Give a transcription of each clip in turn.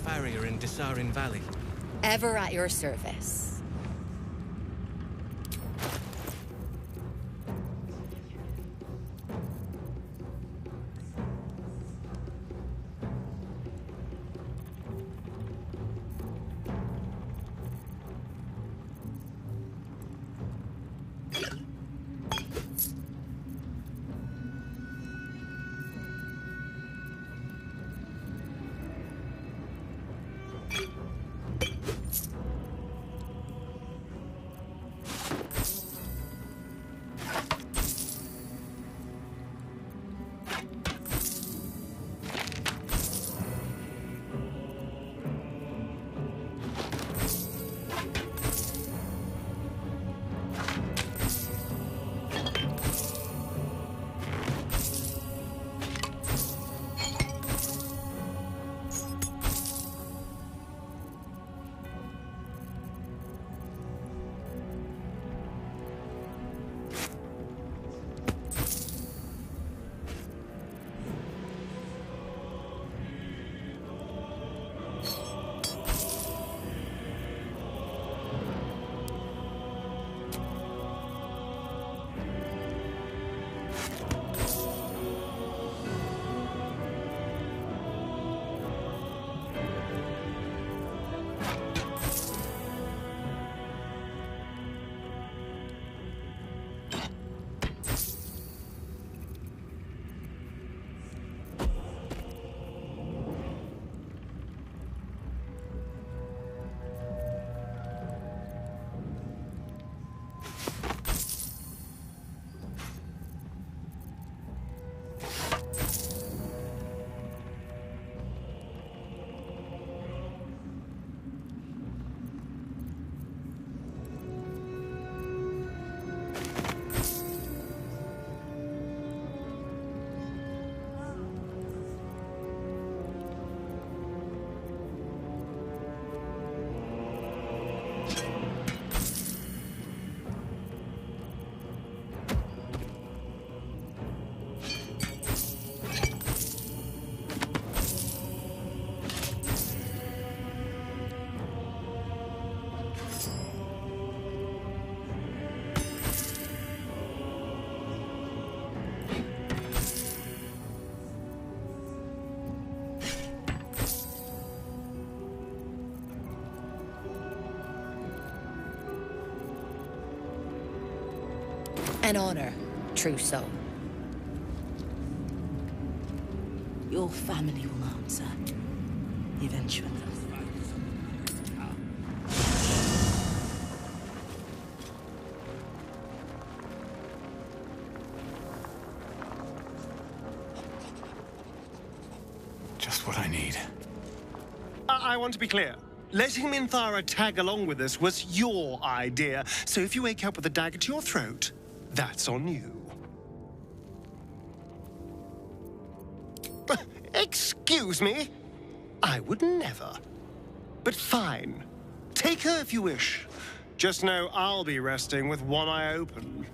farrier in Disarin Valley. Ever at your service. An honor, true soul. Your family will answer. Eventually. Just what I need. I want to be clear. Letting Minthara tag along with us was your idea, so if you wake up with a dagger to your throat, that's on you. Excuse me? I would never. But fine. Take her if you wish. Just know I'll be resting with one eye open.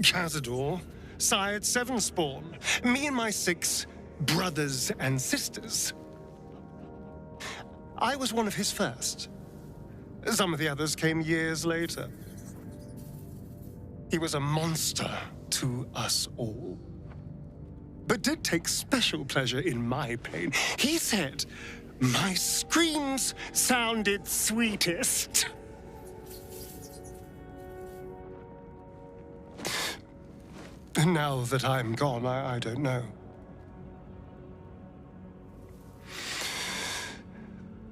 Cazador, sired 7 spawn. Me and my 6 brothers and sisters. I was one of his first. Some of the others came years later. He was a monster to us all, but did take special pleasure in my pain. He said my screams sounded sweetest. Now that I'm gone, I don't know.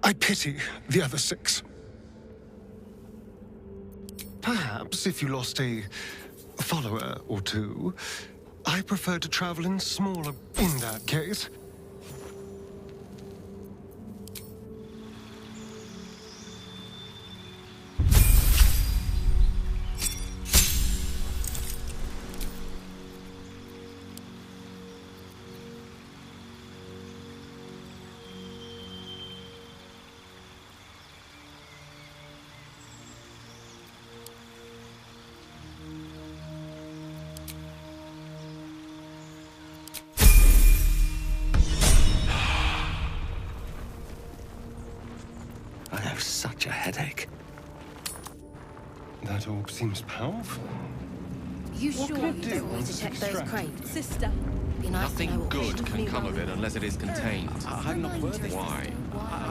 I pity the other 6. Perhaps if you lost a follower or 2, I prefer to travel in smaller in that case. I have such a headache. That orb seems powerful. You What sure can it you do don't want once to it's check those extracted? crates? Sister, Be nice to know Nothing what good was can come of it unless it is contained. I'm not worthy. Why?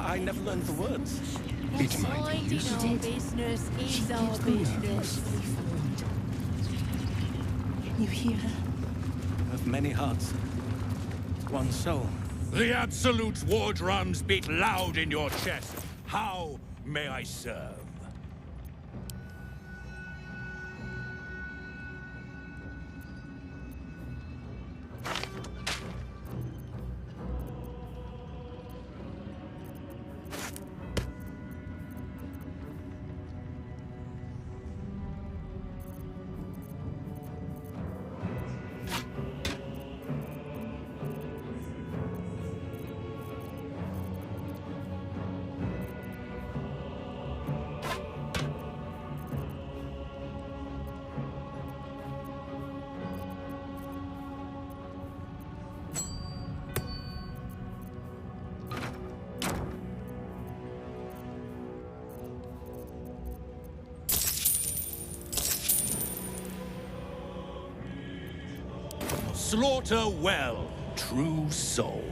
I never learned the words. It might be useful. business is our business. Can you hear her? Of many hearts, one soul. The Absolute's war drums beat loud in your chest. How may I serve? Slaughter well, true soul.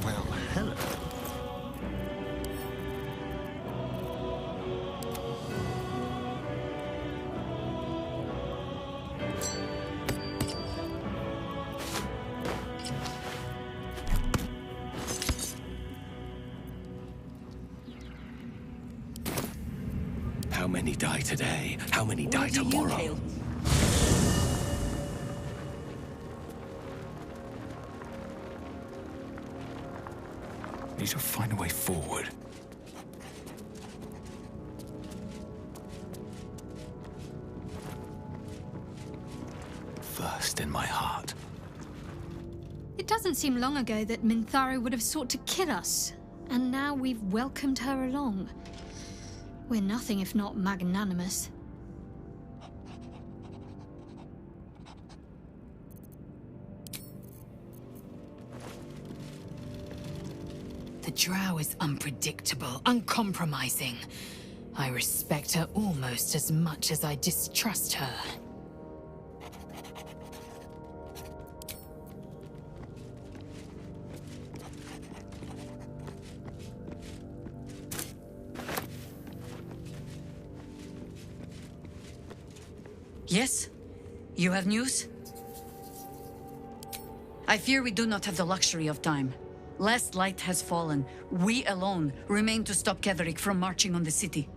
Well, hello. How many die today? How many die tomorrow? Need to find a way forward. First in my heart. It doesn't seem long ago that Minthara would have sought to kill us, and now we've welcomed her along. We're nothing if not magnanimous. The Drow is unpredictable, uncompromising. I respect her almost as much as I distrust her. Yes? You have news? I fear we do not have the luxury of time. Last light has fallen. We alone remain to stop Ketheric from marching on the city.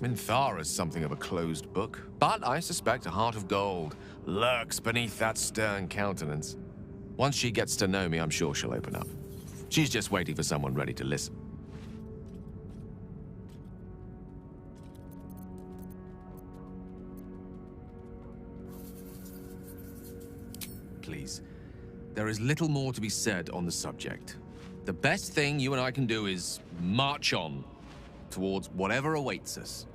Minthara's something of a closed book, but I suspect a heart of gold lurks beneath that stern countenance. Once she gets to know me, I'm sure she'll open up. She's just waiting for someone ready to listen. Please, there is little more to be said on the subject. The best thing you and I can do is march on towards whatever awaits us.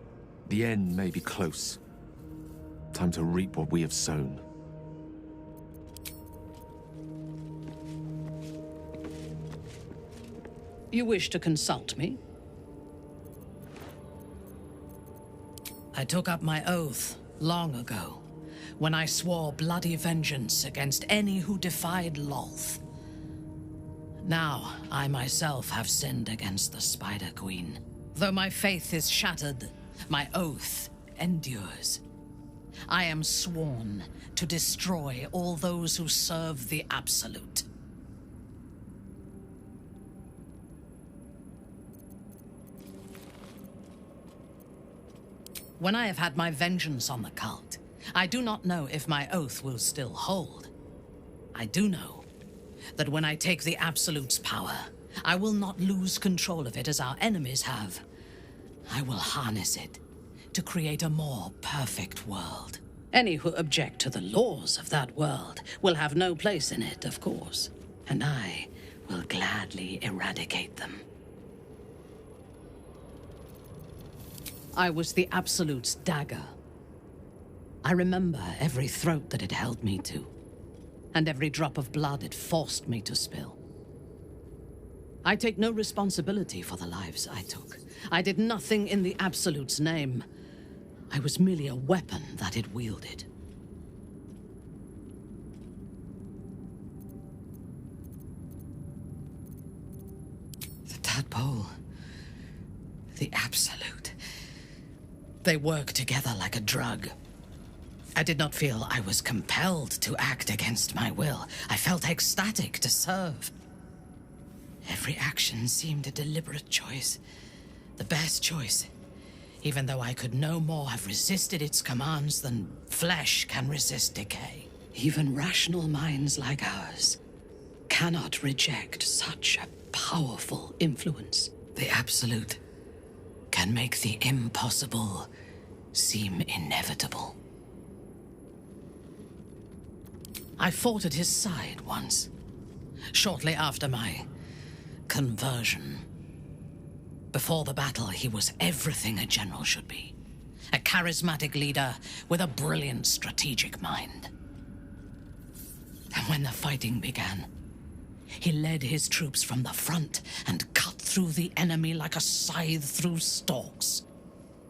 The end may be close. Time to reap what we have sown. You wish to consult me? I took up my oath long ago, when I swore bloody vengeance against any who defied Lolth. Now, I myself have sinned against the Spider Queen. Though my faith is shattered, my oath endures. I am sworn to destroy all those who serve the Absolute. When I have had my vengeance on the cult, I do not know if my oath will still hold. I do know that when I take the Absolute's power, I will not lose control of it as our enemies have. I will harness it to create a more perfect world. Any who object to the laws of that world will have no place in it, of course, and I will gladly eradicate them. I was the Absolute's dagger I remember every throat that it held me to, and every drop of blood it forced me to spill. I take no responsibility for the lives I took. I did nothing in the Absolute's name. I was merely a weapon that it wielded. The tadpole, the Absolute, they work together like a drug. I did not feel I was compelled to act against my will. I felt ecstatic to serve. Every action seemed a deliberate choice. The best choice. Even though I could no more have resisted its commands than flesh can resist decay. Even rational minds like ours cannot reject such a powerful influence. The Absolute can make the impossible seem inevitable. I fought at his side once, shortly after my conversion. Before the battle, he was everything a general should be. A charismatic leader with a brilliant strategic mind. And when the fighting began, he led his troops from the front and cut through the enemy like a scythe through stalks.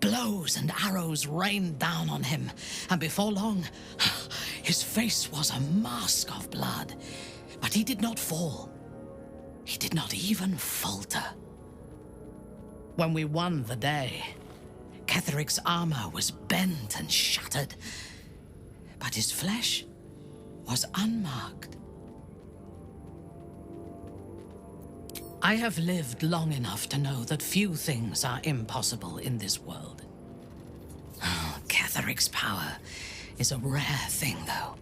Blows and arrows rained down on him, and before long, his face was a mask of blood. But he did not fall. He did not even falter. When we won the day, Ketheric's armor was bent and shattered, but his flesh was unmarked. I have lived long enough to know that few things are impossible in this world. Oh, Ketheric's power is a rare thing, though.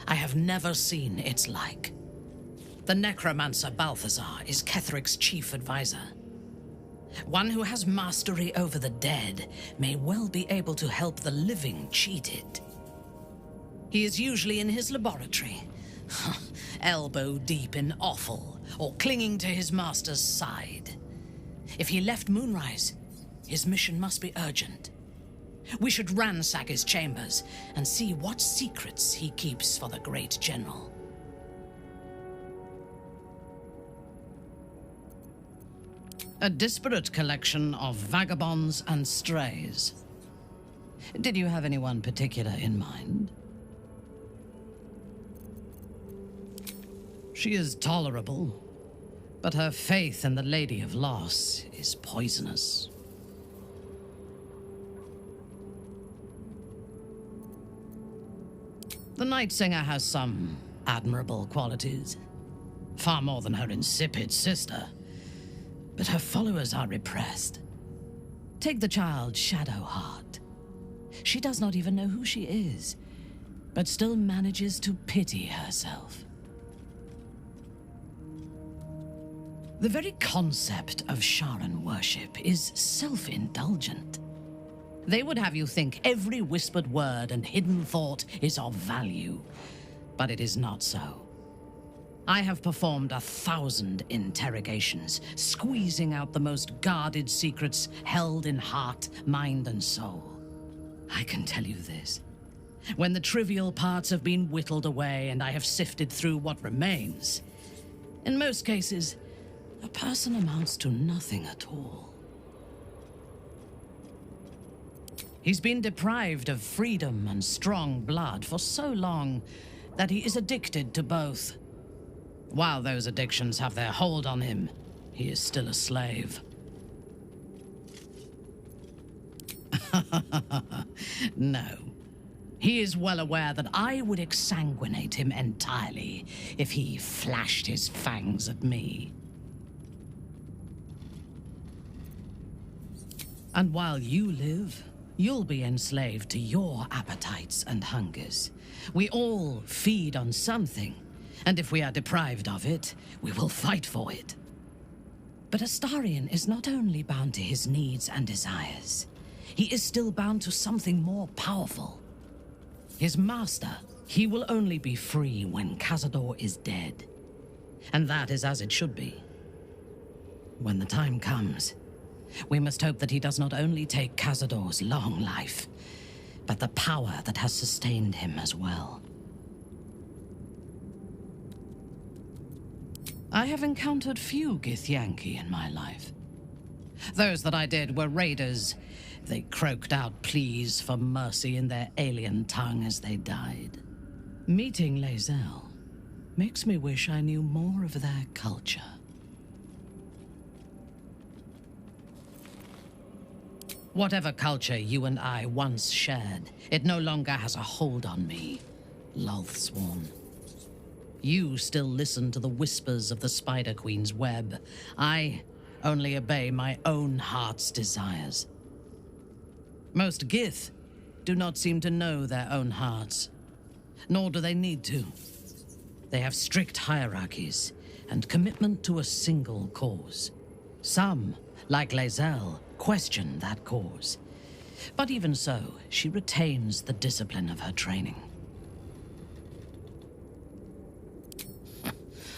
I have never seen its like. The necromancer Balthazar is Ketheric's chief advisor. One who has mastery over the dead may well be able to help the living cheated. He is usually in his laboratory, elbow deep in offal, or clinging to his master's side. If he left Moonrise, his mission must be urgent. We should ransack his chambers and see what secrets he keeps for the great general. A disparate collection of vagabonds and strays. Did you have anyone particular in mind? She is tolerable, but her faith in the Lady of Loss is poisonous. The Night Singer has some admirable qualities. Far more than her insipid sister. But her followers are repressed. Take the child Shadowheart. She does not even know who she is, but still manages to pity herself. The very concept of Sharan worship is self-indulgent. They would have you think every whispered word and hidden thought is of value, but it is not so. I have performed 1,000 interrogations, squeezing out the most guarded secrets held in heart, mind, and soul. I can tell you this. When the trivial parts have been whittled away and I have sifted through what remains, in most cases, a person amounts to nothing at all. He's been deprived of freedom and strong blood for so long that he is addicted to both. While those addictions have their hold on him, he is still a slave. No. He is well aware that I would exsanguinate him entirely if he flashed his fangs at me. And while you live, you'll be enslaved to your appetites and hungers. We all feed on something. And if we are deprived of it, we will fight for it. But Astarion is not only bound to his needs and desires. He is still bound to something more powerful. His master, he will only be free when Cazador is dead. And that is as it should be. When the time comes, we must hope that he does not only take Cazador's long life, but the power that has sustained him as well. I have encountered few Githyanki in my life. Those that I did were raiders. They croaked out pleas for mercy in their alien tongue as they died. Meeting Lae'zel makes me wish I knew more of their culture. Whatever culture you and I once shared, it no longer has a hold on me, Lothsworn. You still listen to the whispers of the Spider Queen's web. I only obey my own heart's desires. Most Gith do not seem to know their own hearts, nor do they need to. They have strict hierarchies and commitment to a single cause. Some, like Lae'zel, question that cause. But even so, she retains the discipline of her training.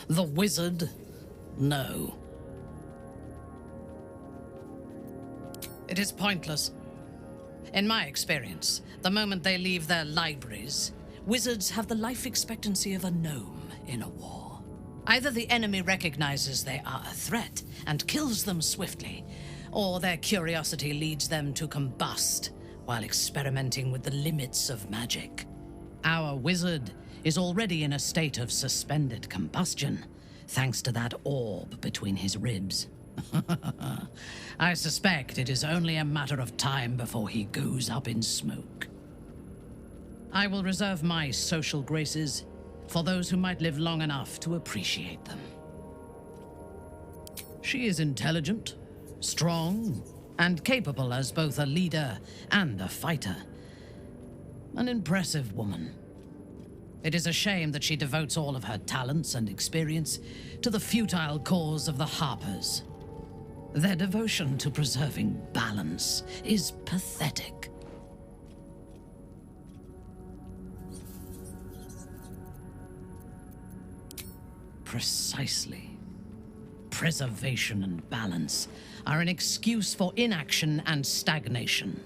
The wizard? No. It is pointless. In my experience, the moment they leave their libraries, wizards have the life expectancy of a gnome in a war. Either the enemy recognizes they are a threat and kills them swiftly, or their curiosity leads them to combust while experimenting with the limits of magic. Our wizard is already in a state of suspended combustion, thanks to that orb between his ribs. I suspect it is only a matter of time before he goes up in smoke. I will reserve my social graces for those who might live long enough to appreciate them. She is intelligent, strong, and capable as both a leader and a fighter. An impressive woman. It is a shame that she devotes all of her talents and experience to the futile cause of the Harpers. Their devotion to preserving balance is pathetic. Precisely. Preservation and balance are an excuse for inaction and stagnation.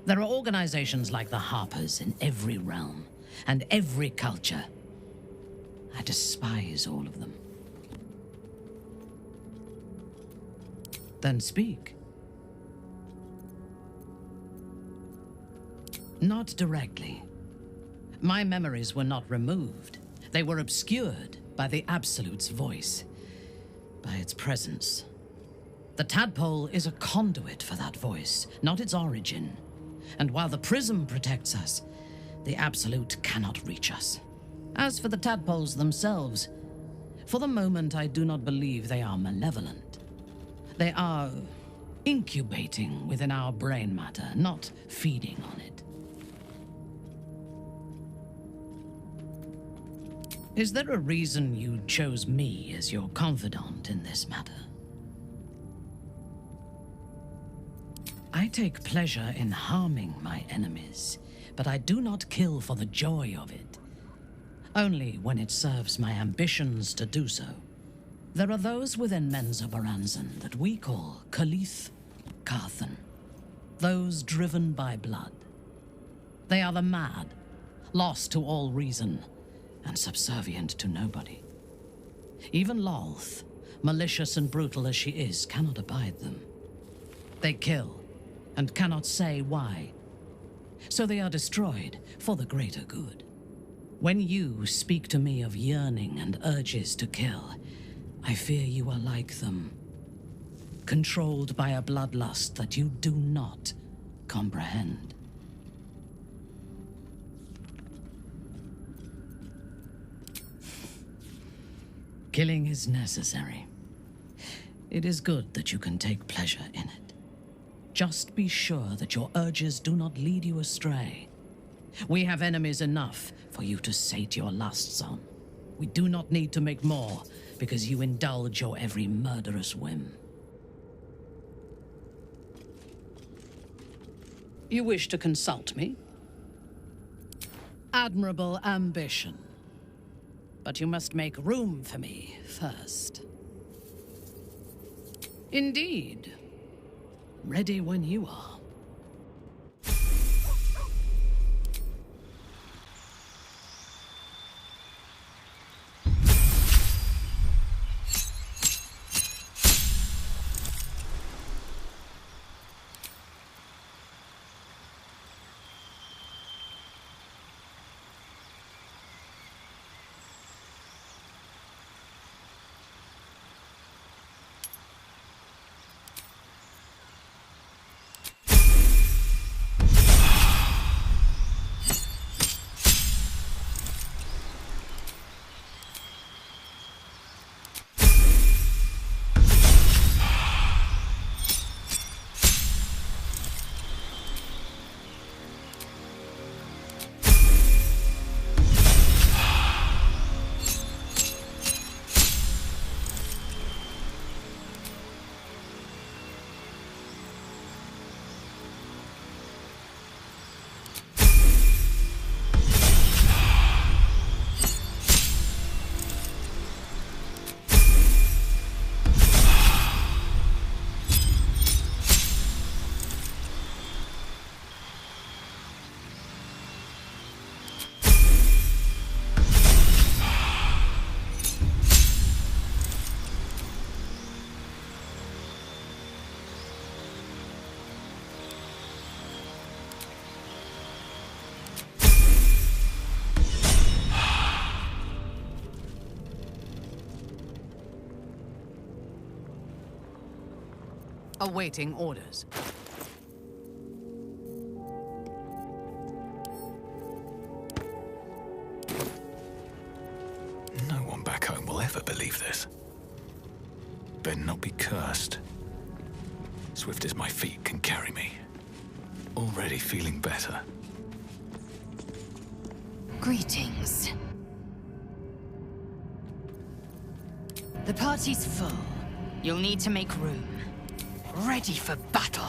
There are organizations like the Harpers in every realm and every culture. I despise all of them. Then speak. Not directly. My memories were not removed. They were obscured by the Absolute's voice, by its presence. The tadpole is a conduit for that voice, not its origin. And while the prism protects us, the Absolute cannot reach us. As for the tadpoles themselves, for the moment I do not believe they are malevolent. They are incubating within our brain matter, not feeding on it. Is there a reason you chose me as your confidant in this matter? I take pleasure in harming my enemies, but I do not kill for the joy of it. Only when it serves my ambitions to do so. There are those within Menza Baranzan that we call Khalith Karthan. Those driven by blood. They are the mad, lost to all reason, and subservient to nobody. Even Lolth, malicious and brutal as she is, cannot abide them. They kill, and cannot say why. So they are destroyed for the greater good. When you speak to me of yearning and urges to kill, I fear you are like them, controlled by a bloodlust that you do not comprehend. Killing is necessary. It is good that you can take pleasure in it. Just be sure that your urges do not lead you astray. We have enemies enough for you to sate your lusts on. We do not need to make more, because you indulge your every murderous whim. You wish to consult me? Admirable ambition. But you must make room for me first. Indeed. Ready when you are. awaiting orders. No one back home will ever believe this. Better not be cursed. Swift as my feet can carry me. Already feeling better. Greetings. The party's full. You'll need to make room. Ready for battle.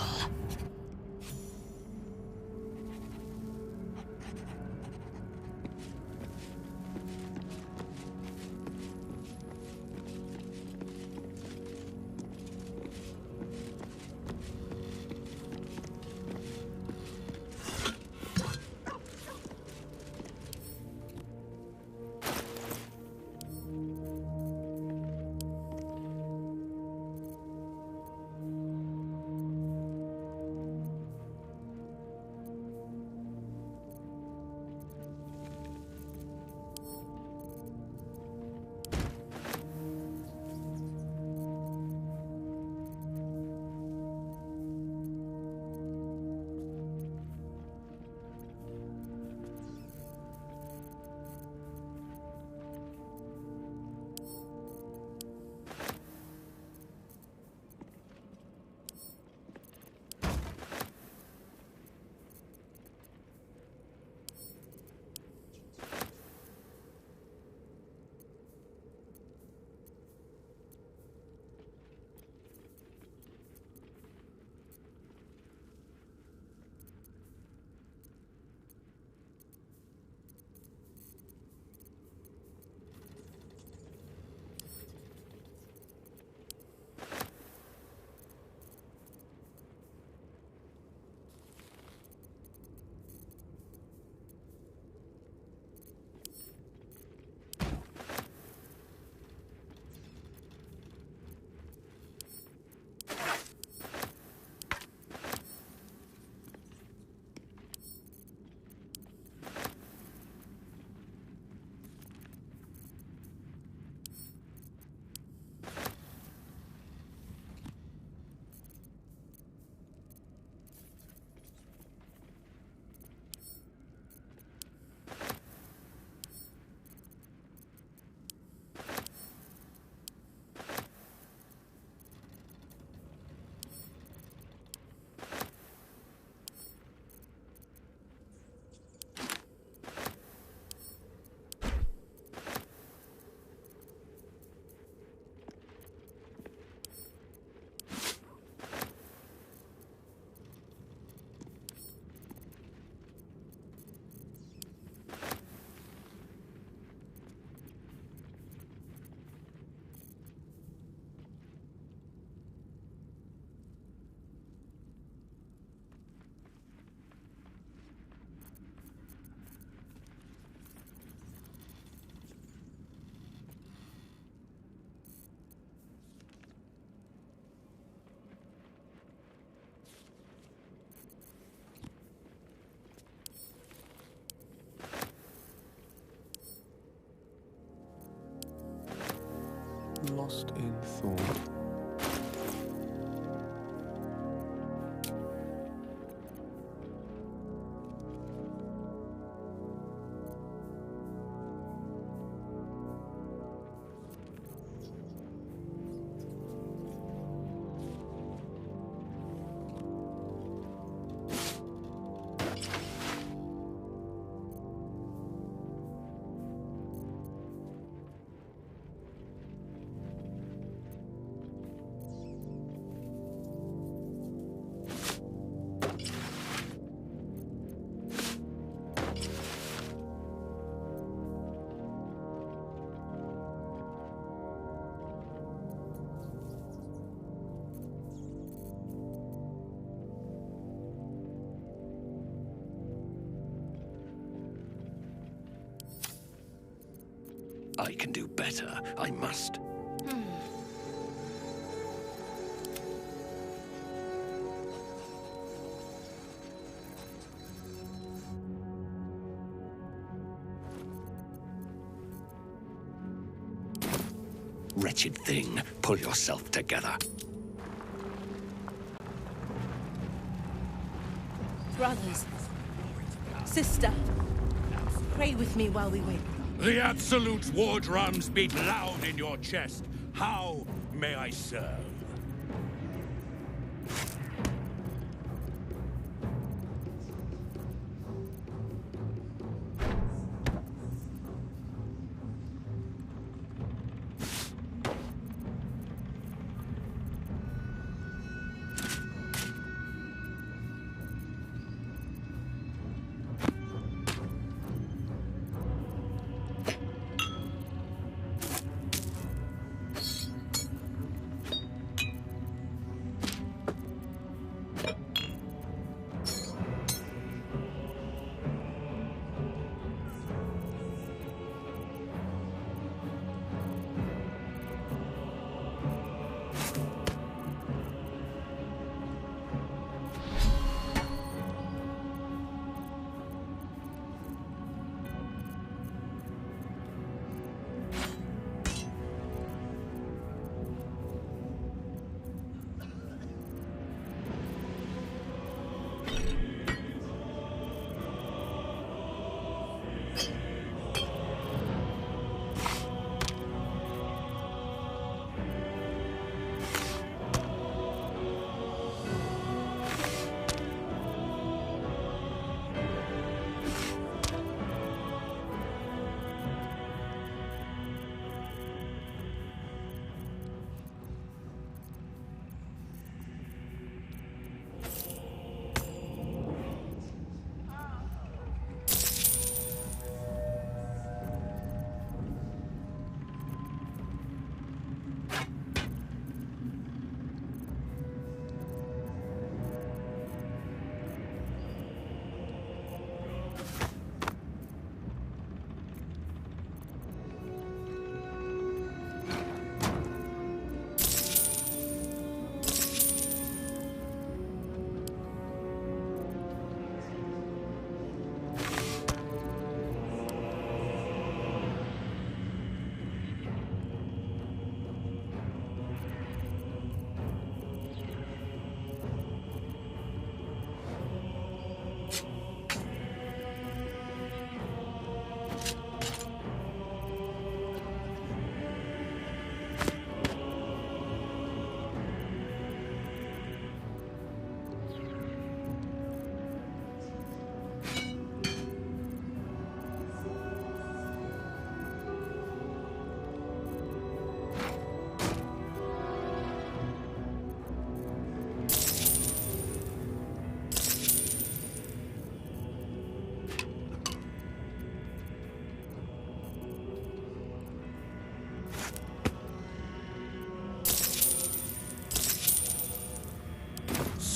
Lost in thought. I can do better. I must. Wretched thing, pull yourself together. Brothers. Sister. Pray with me while we wait. The Absolute's war drums beat loud in your chest. How may I serve?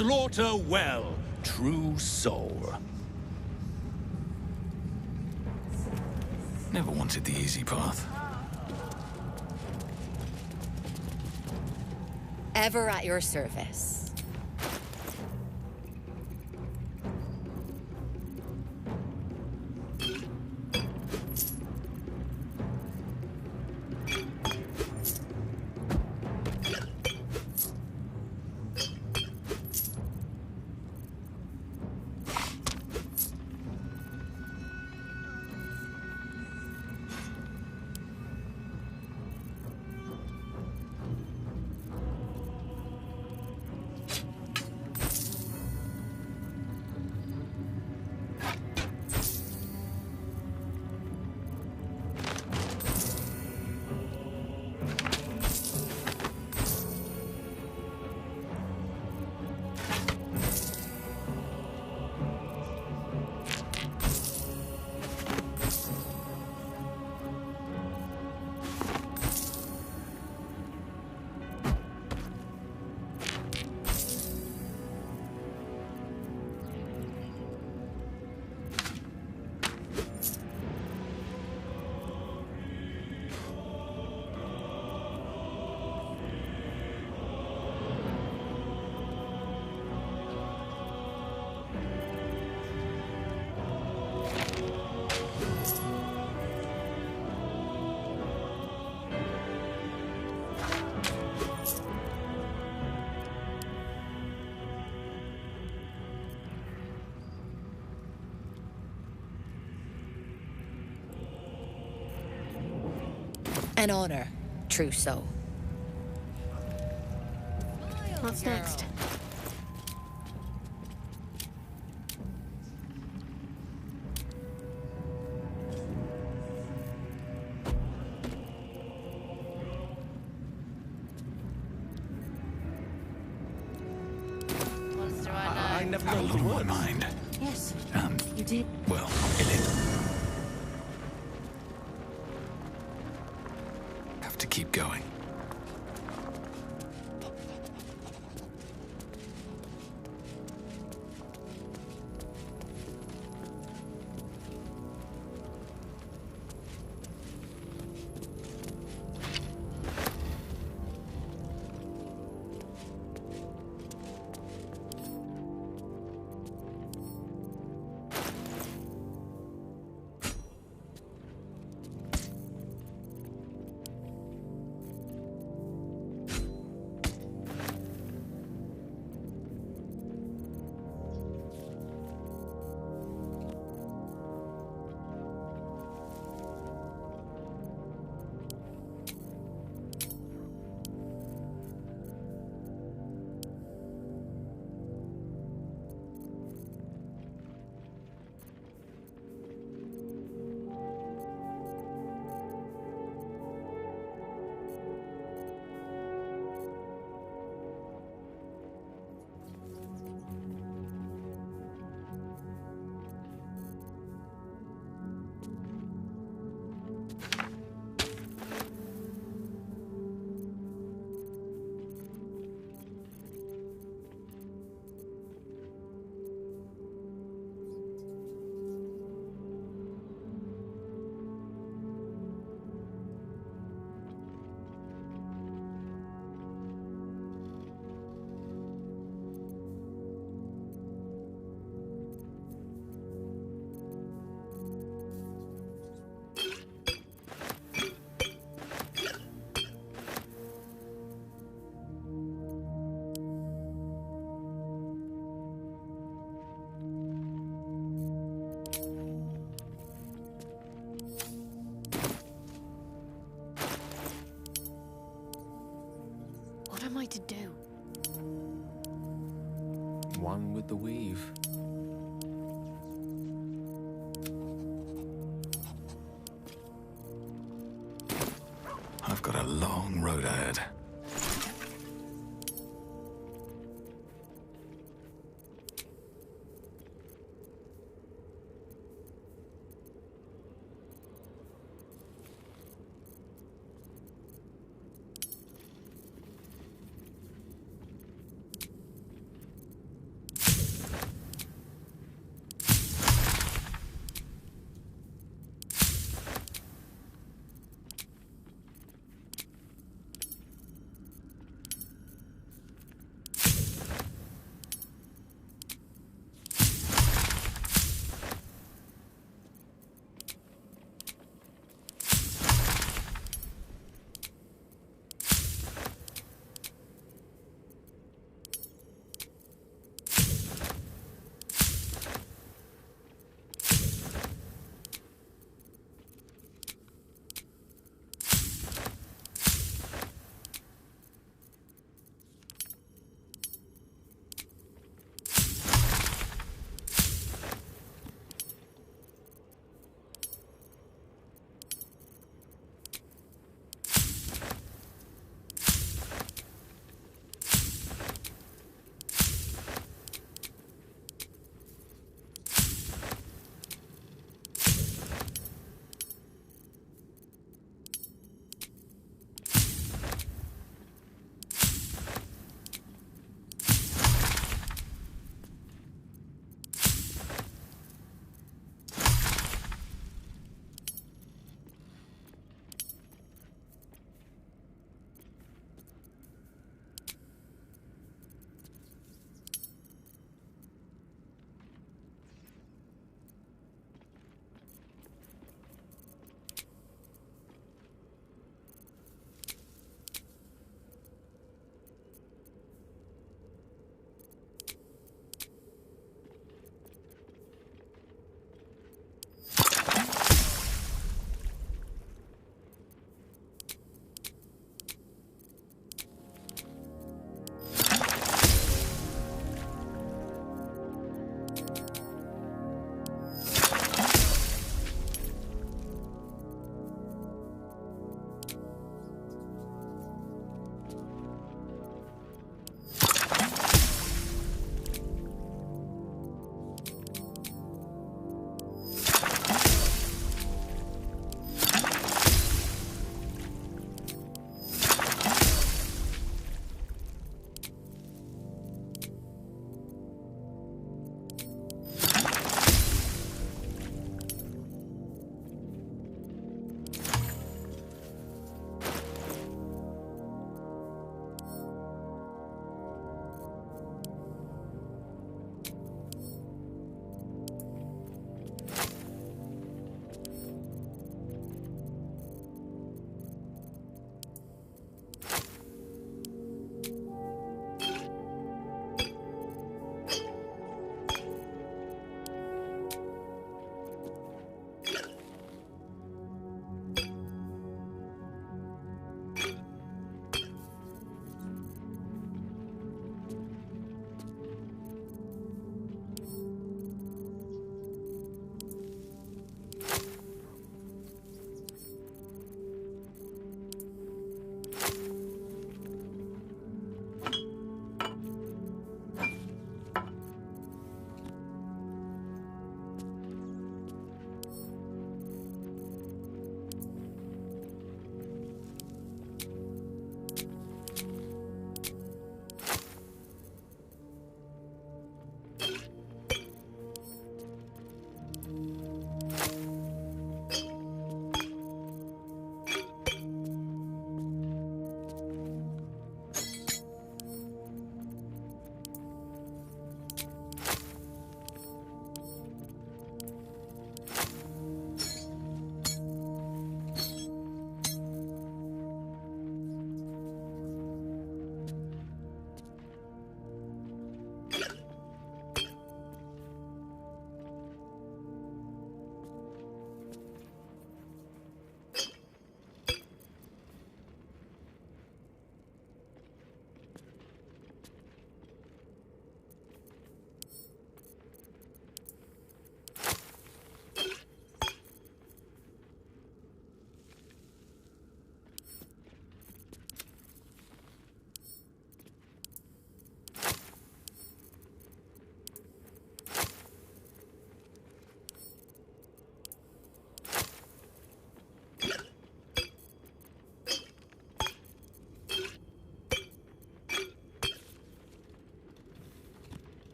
Slaughter well, true soul. Never wanted the easy path. Ever at your service. An honor, trousseau. What's next? I never Have a learned lot the on my words. mind. Yes, And, you did. well, in it. Have to keep going. What am I to do? One with the weave. I've got a long road ahead.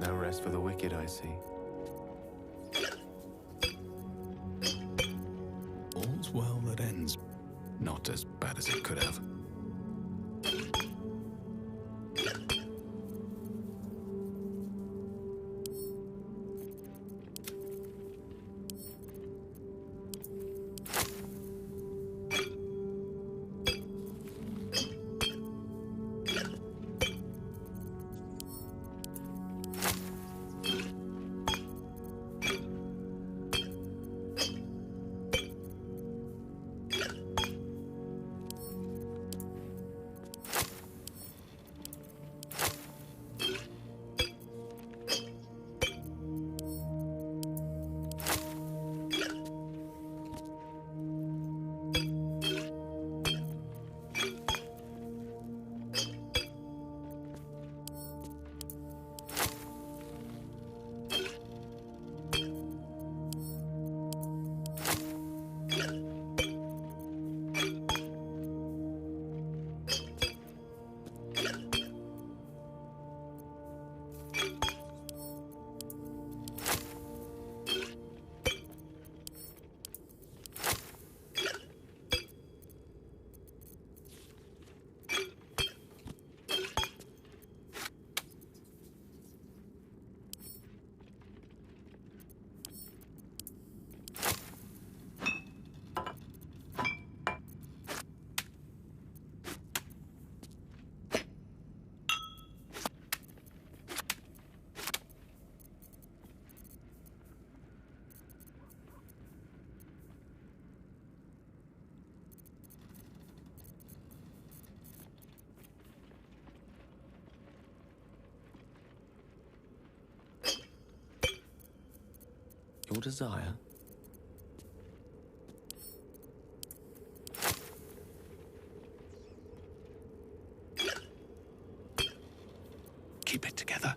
No rest for the wicked, I see. All's well that ends. Not as bad as it could have. Your desire? Keep it together.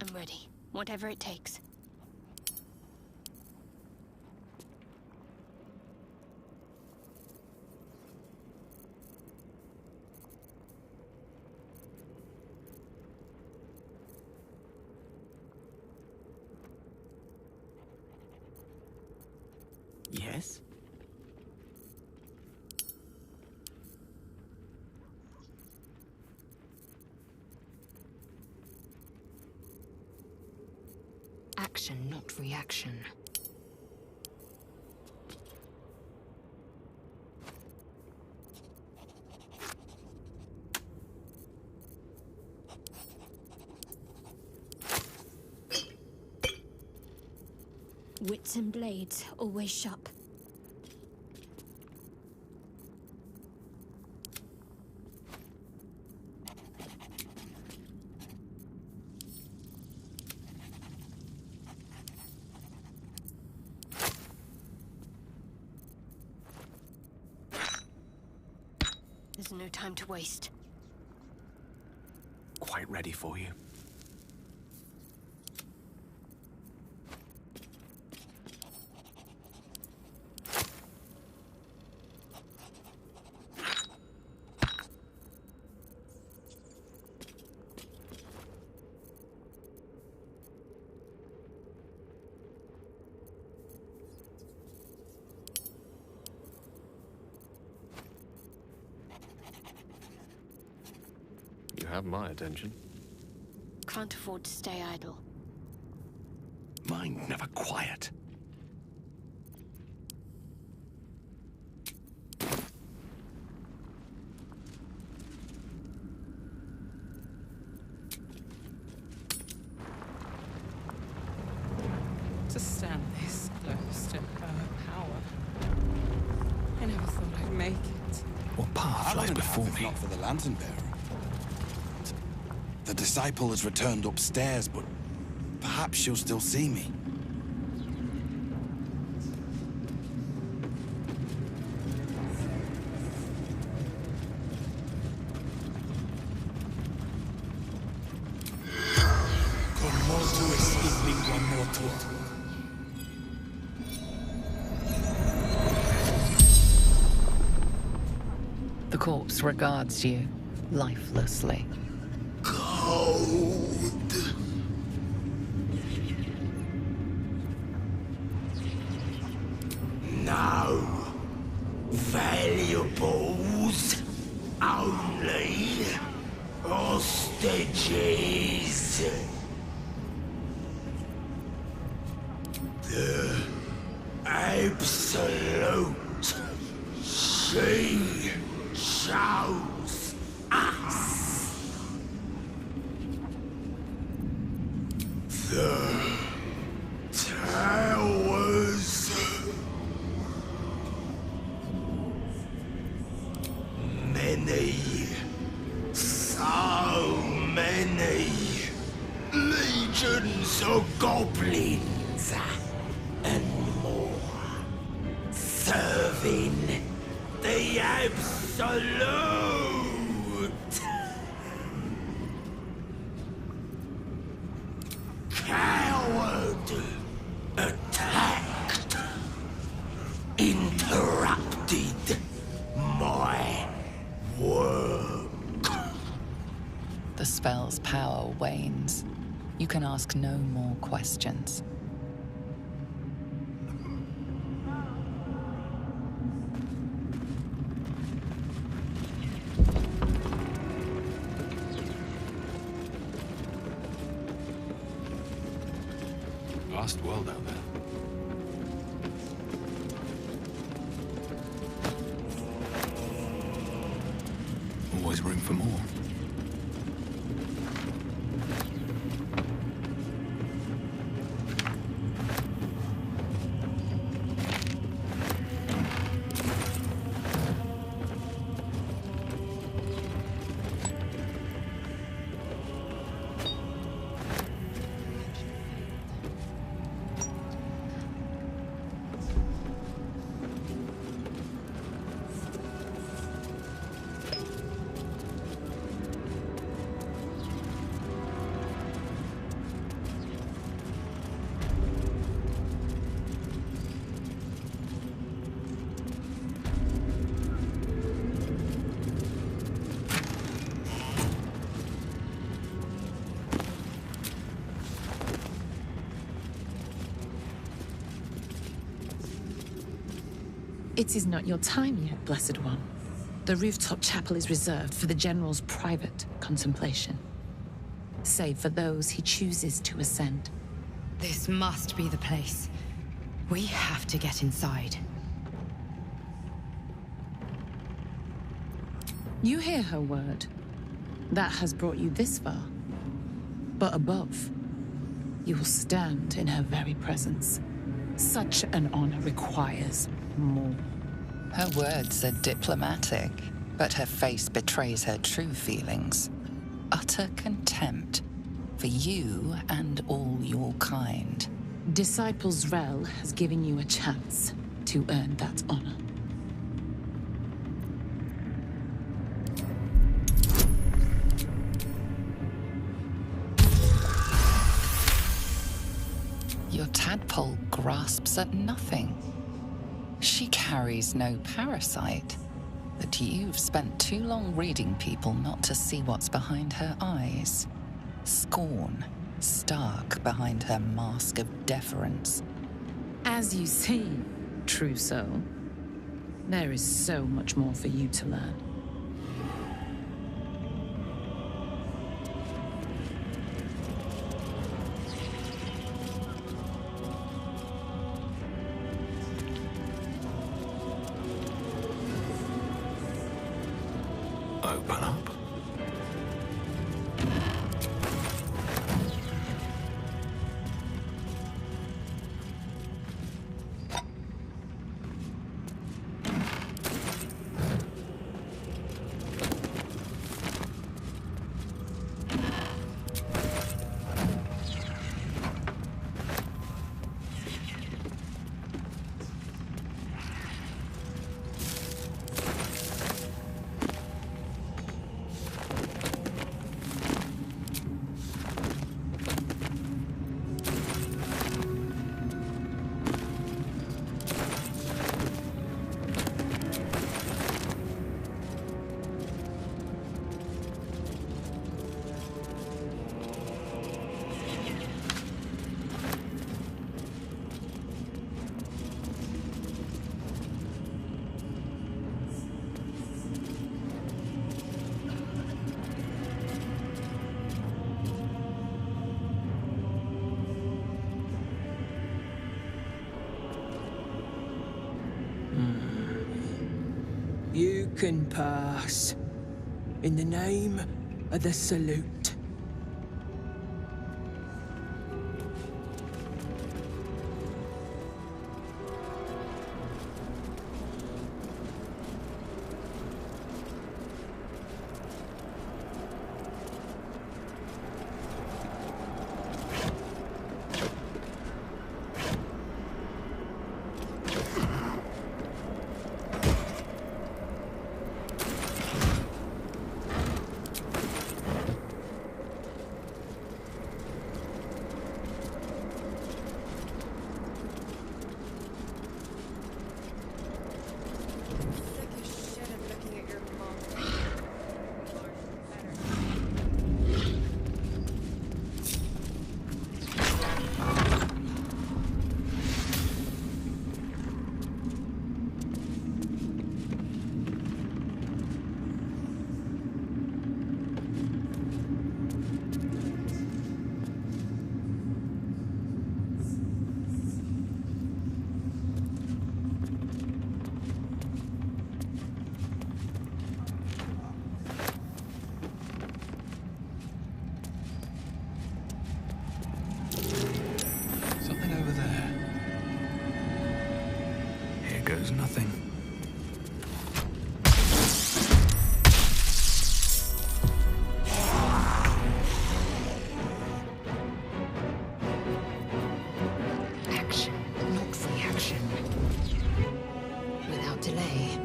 I'm ready. Whatever it takes. Yes? Action, not reaction. Wits and blades, always sharp. There's no time to waste. Quite ready for you. You have my attention. Can't afford to stay idle. Mind never quiet. To stand this close to her power. I never thought I'd make it. What path lies before me? Not for the lantern bearer. The disciple has returned upstairs, but perhaps she'll still see me. The corpse regards you lifelessly. No valuables, only hostages. The absolute. She chose us. The towers. Many, so many legions of goblins and more serving the absolute. Coward. wanes, you can ask no more questions. Vast world out there. Always room for more. It is not your time yet, Blessed One. The rooftop chapel is reserved for the General's private contemplation, save for those he chooses to ascend. This must be the place. We have to get inside. You hear her word. That has brought you this far. But above, you will stand in her very presence. Such an honor requires more. Her words are diplomatic, but her face betrays her true feelings. Utter contempt for you and all your kind. Disciples Rel has given you a chance to earn that honor. Your tadpole grasps at nothing. She carries no parasite, but you've spent too long reading people not to see what's behind her eyes. Scorn, stark behind her mask of deference. As you see, true soul, there is so much more for you to learn. Open up. You can pass. In the name of the Salute. goes nothing. Action. Noxy action. Without delay.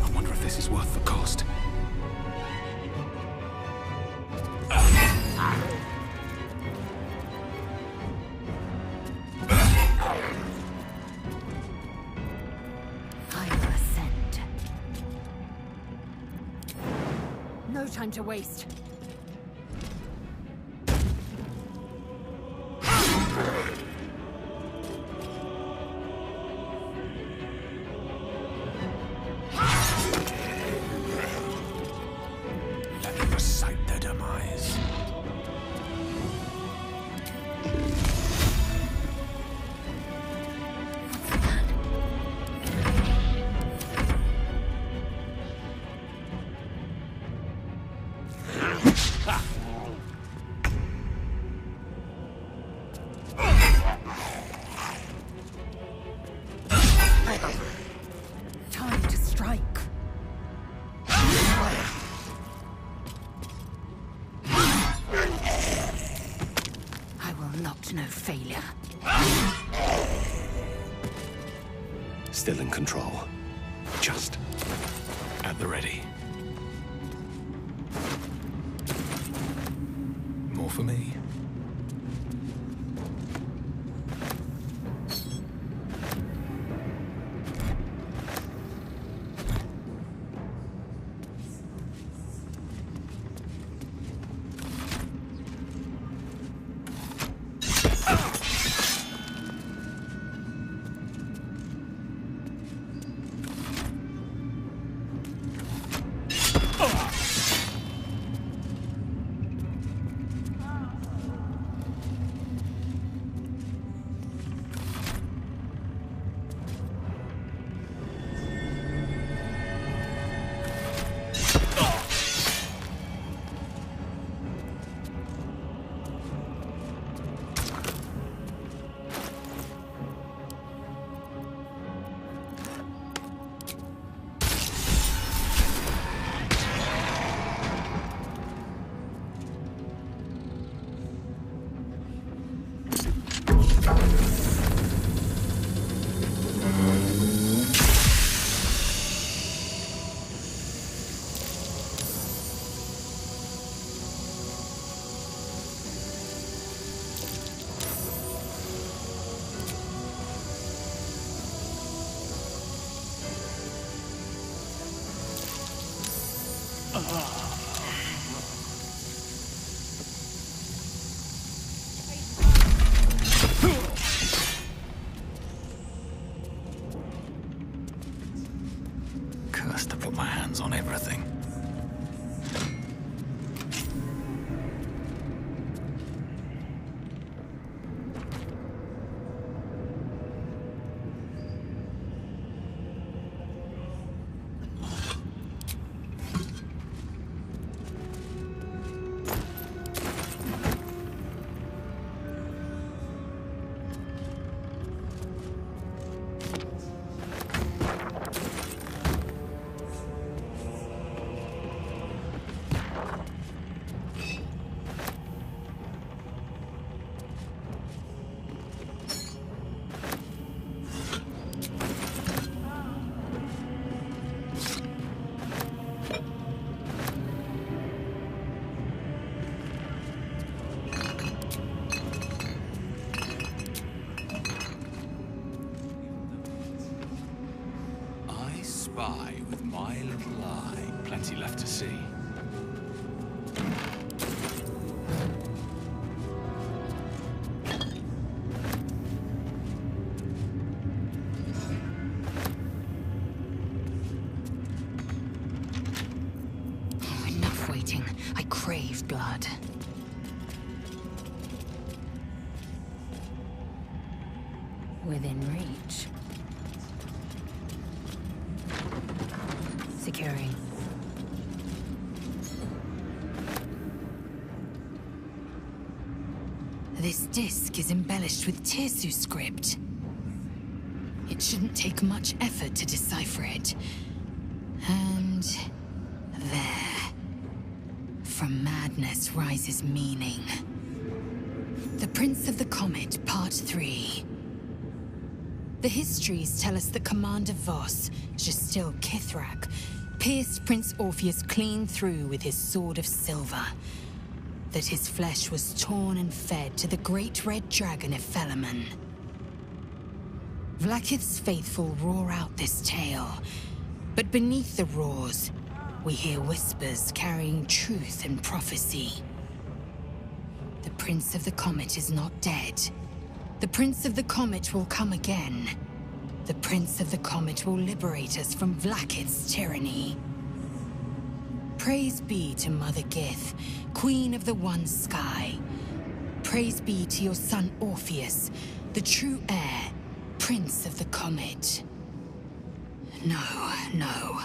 I wonder if this is worth the cost. I will ascend. No time to waste. Let them recite their demise. Time to strike. I will not know failure. Still in control. Just At the ready. More for me. Cursed to put my hands on everything. Spy with my little eye. Plenty left to see. Oh, enough waiting. I crave blood. Within reach. Securing. This This disc is embellished with Tirsu script. It shouldn't take much effort to decipher it. And there. From madness rises meaning. The Prince of the Comet, Part 3. The histories tell us that Commander Voss, Gestil Kithrak, pierced Prince Orpheus clean through with his sword of silver. That his flesh was torn and fed to the great red dragon Ephelaman. Vlaakith's faithful roar out this tale, but beneath the roars, we hear whispers carrying truth and prophecy. The Prince of the Comet is not dead. The Prince of the Comet will come again. The Prince of the Comet will liberate us from Vlaakith's tyranny. Praise be to Mother Gith, Queen of the One Sky. Praise be to your son Orpheus, the true heir, Prince of the Comet. No.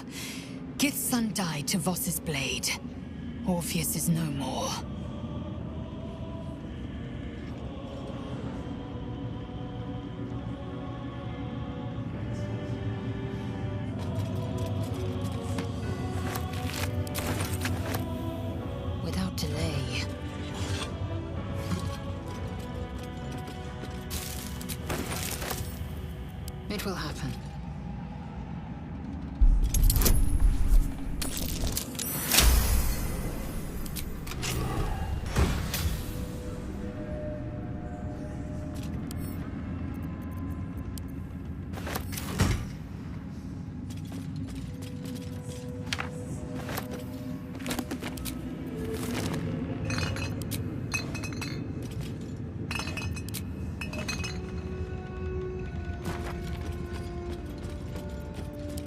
Gith's son died to Voss's blade. Orpheus is no more. Without delay. It will happen.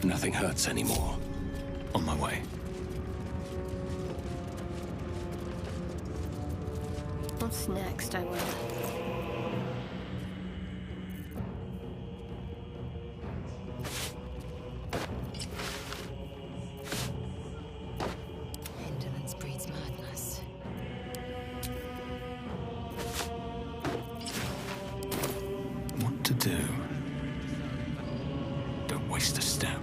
Nothing hurts anymore. On my way. What's next, I wonder? Indolence breeds madness. What to do? Don't waste a step.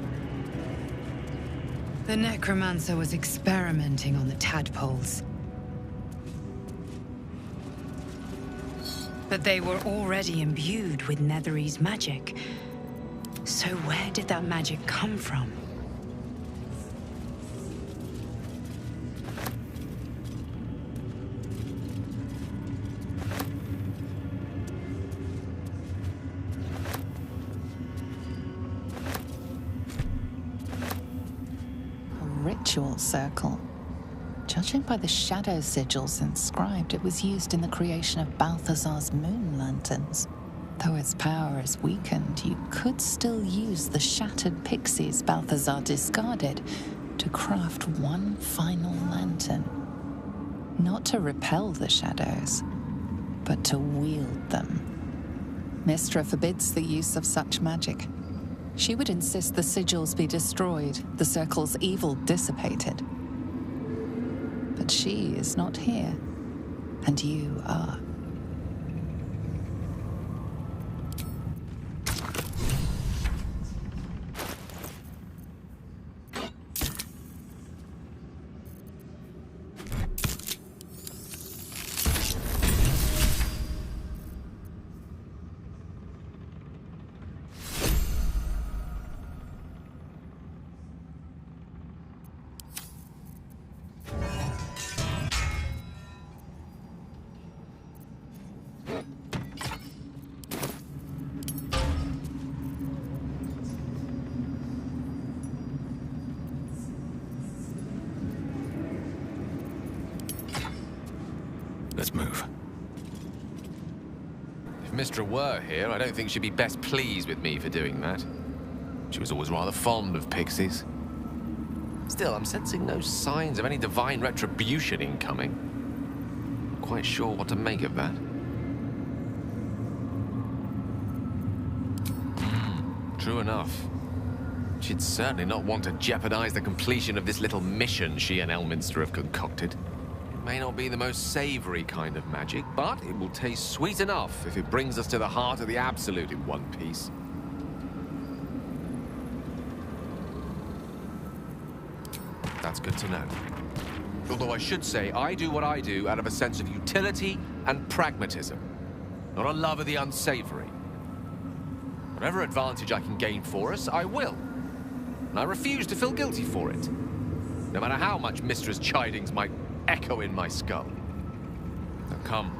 The necromancer was experimenting on the tadpoles. But they were already imbued with Netherese magic. So where did that magic come from? Ritual circle. Judging by the shadow sigils inscribed, it was used in the creation of Balthazar's moon lanterns. Though its power is weakened, you could still use the shattered pixies Balthazar discarded to craft one final lantern. Not to repel the shadows, but to wield them. Mystra forbids the use of such magic. She would insist the sigils be destroyed, the circle's evil dissipated. But she is not here, and you are. Let's move. If Mystra were here, I don't think she'd be best pleased with me for doing that. She was always rather fond of pixies. Still, I'm sensing no signs of any divine retribution incoming. Not quite sure what to make of that. True enough. She'd certainly not want to jeopardize the completion of this little mission she and Elminster have concocted. May not be the most savory kind of magic, but it will taste sweet enough if it brings us to the heart of the Absolute in one piece. That's good to know. Although I should say, I do what I do out of a sense of utility and pragmatism, not a love of the unsavory. Whatever advantage I can gain for us, I will. And I refuse to feel guilty for it, no matter how much Mistress Chidings might echo in my skull. Now come,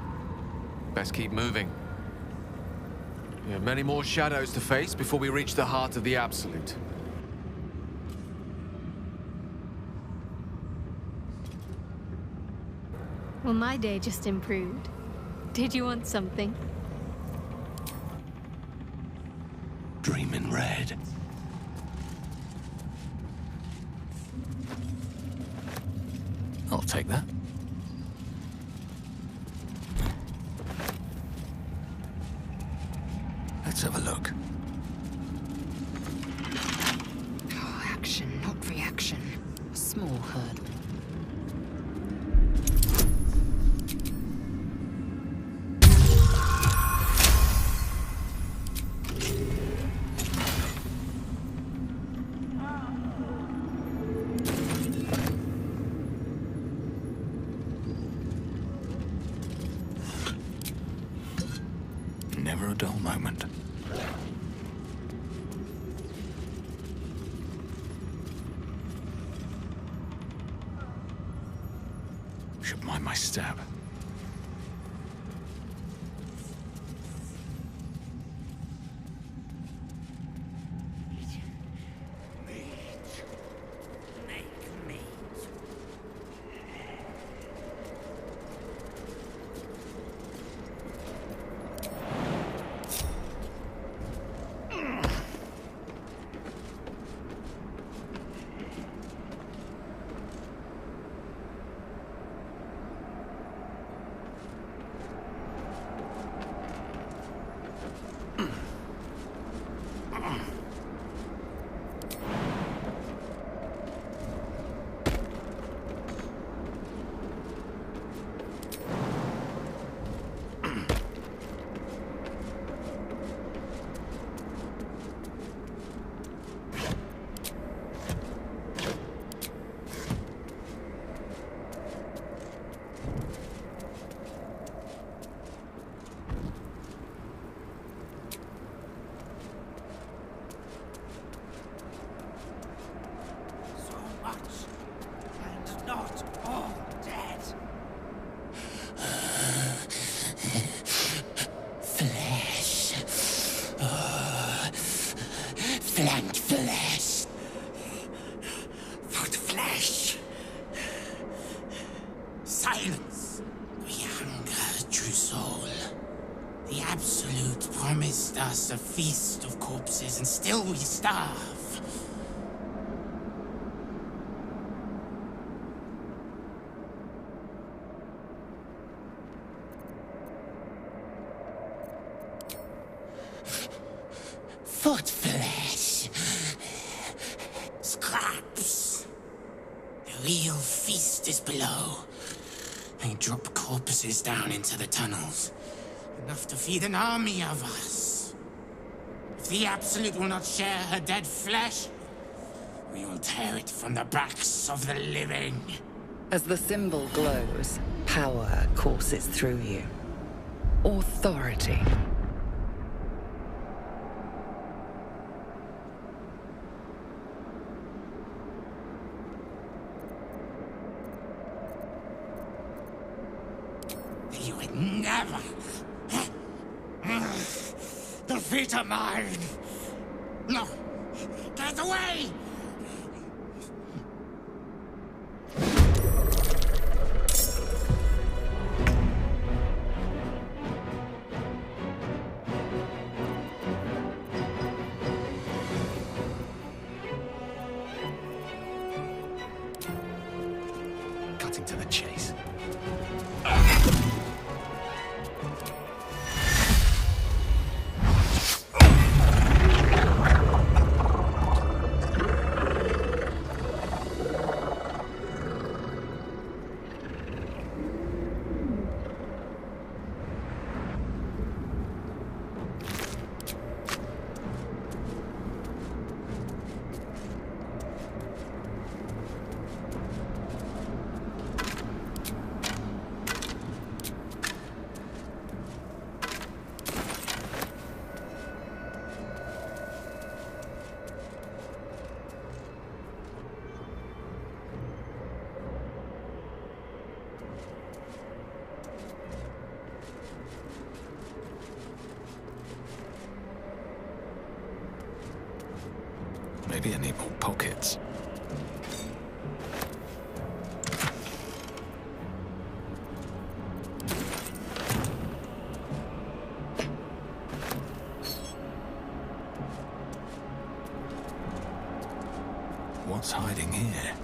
best keep moving. We have many more shadows to face before we reach the heart of the Absolute. Well, my day just improved. Did you want something? Dreaming red. I'll take that. Let's have a look. Oh, action, not reaction. A small hurdle. Never a dull moment. Should mind my step. Flanked flesh. Foot flesh. Silence. We hunger, true soul. The Absolute promised us a feast of corpses, and still we starve. Foot flesh. Scraps. The real feast is below. They drop corpses down into the tunnels. Enough to feed an army of us. If the Absolute will not share her dead flesh, we will tear it from the backs of the living. As the symbol glows, power courses through you. Authority. You would never defeat a mine. No, get away! Cutting to the chase. Maybe I need more pockets. What's hiding here?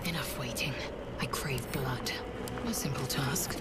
Enough waiting. I crave blood. A simple task.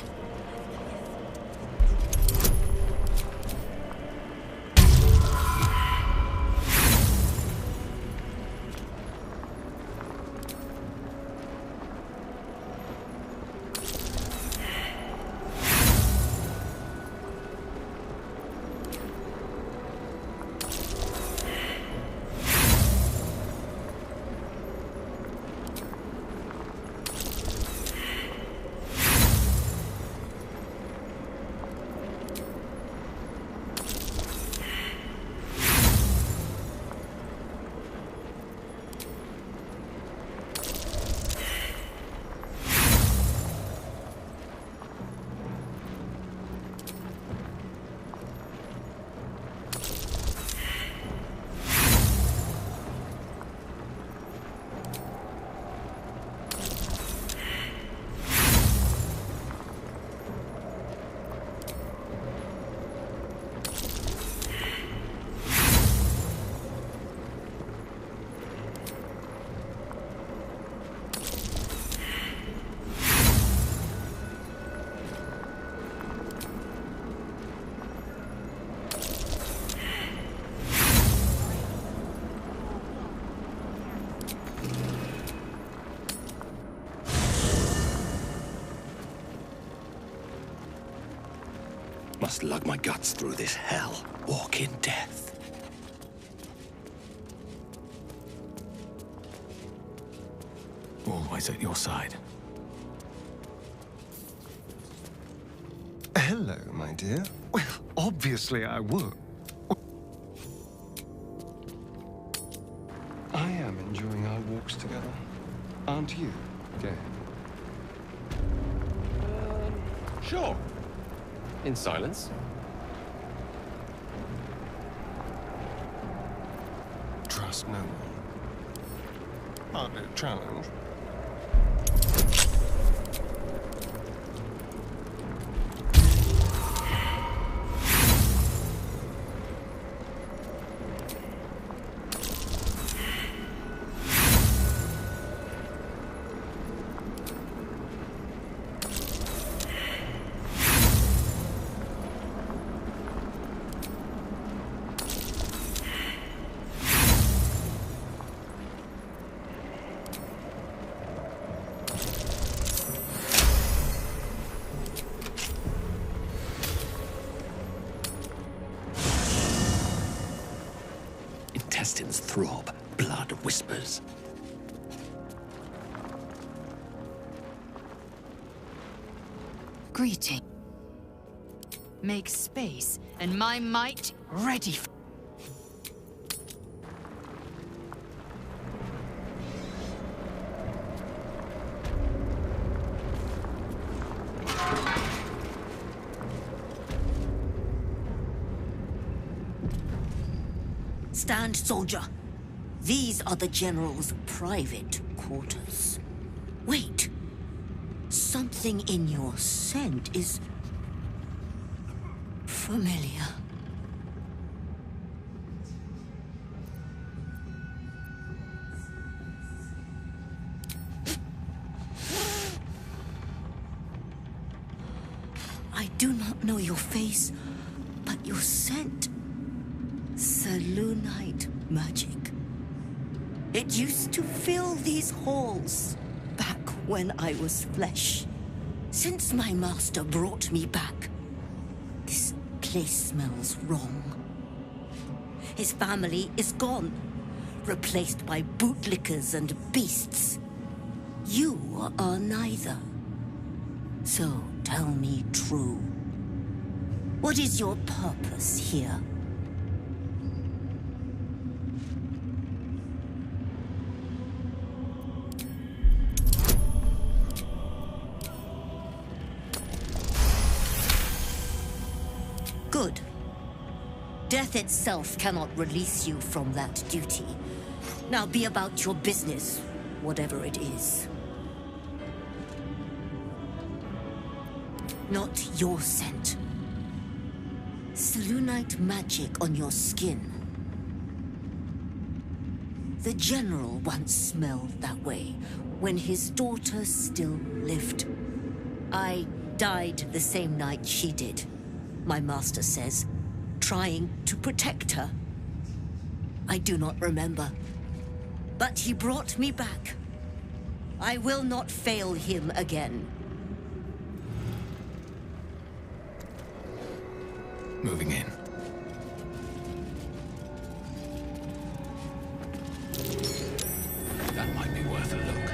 Must lug my guts through this hell. Walk in death. Always at your side. Hello, my dear. Well, obviously I would. I am enjoying our walks together. Aren't you, Dave? Sure. In silence. Trust no one. Hardly a challenge. Intestines throb, blood whispers. Greeting. Make space, and my might ready for... Stand, soldier. These are the General's private quarters. Wait. Something in your scent is familiar. I do not know your face, but your scent. Selûnite magic. It used to fill these halls back when I was flesh. Since my master brought me back, this place smells wrong. His family is gone, replaced by bootlickers and beasts. You are neither. So tell me true. What is your purpose here? Good. Death itself cannot release you from that duty. Now be about your business, whatever it is. Not your scent. Selûnite magic on your skin. The General once smelled that way when his daughter still lived. I died the same night she did, my master says, trying to protect her. I do not remember, but he brought me back. I will not fail him again. Moving in. That might be worth a look.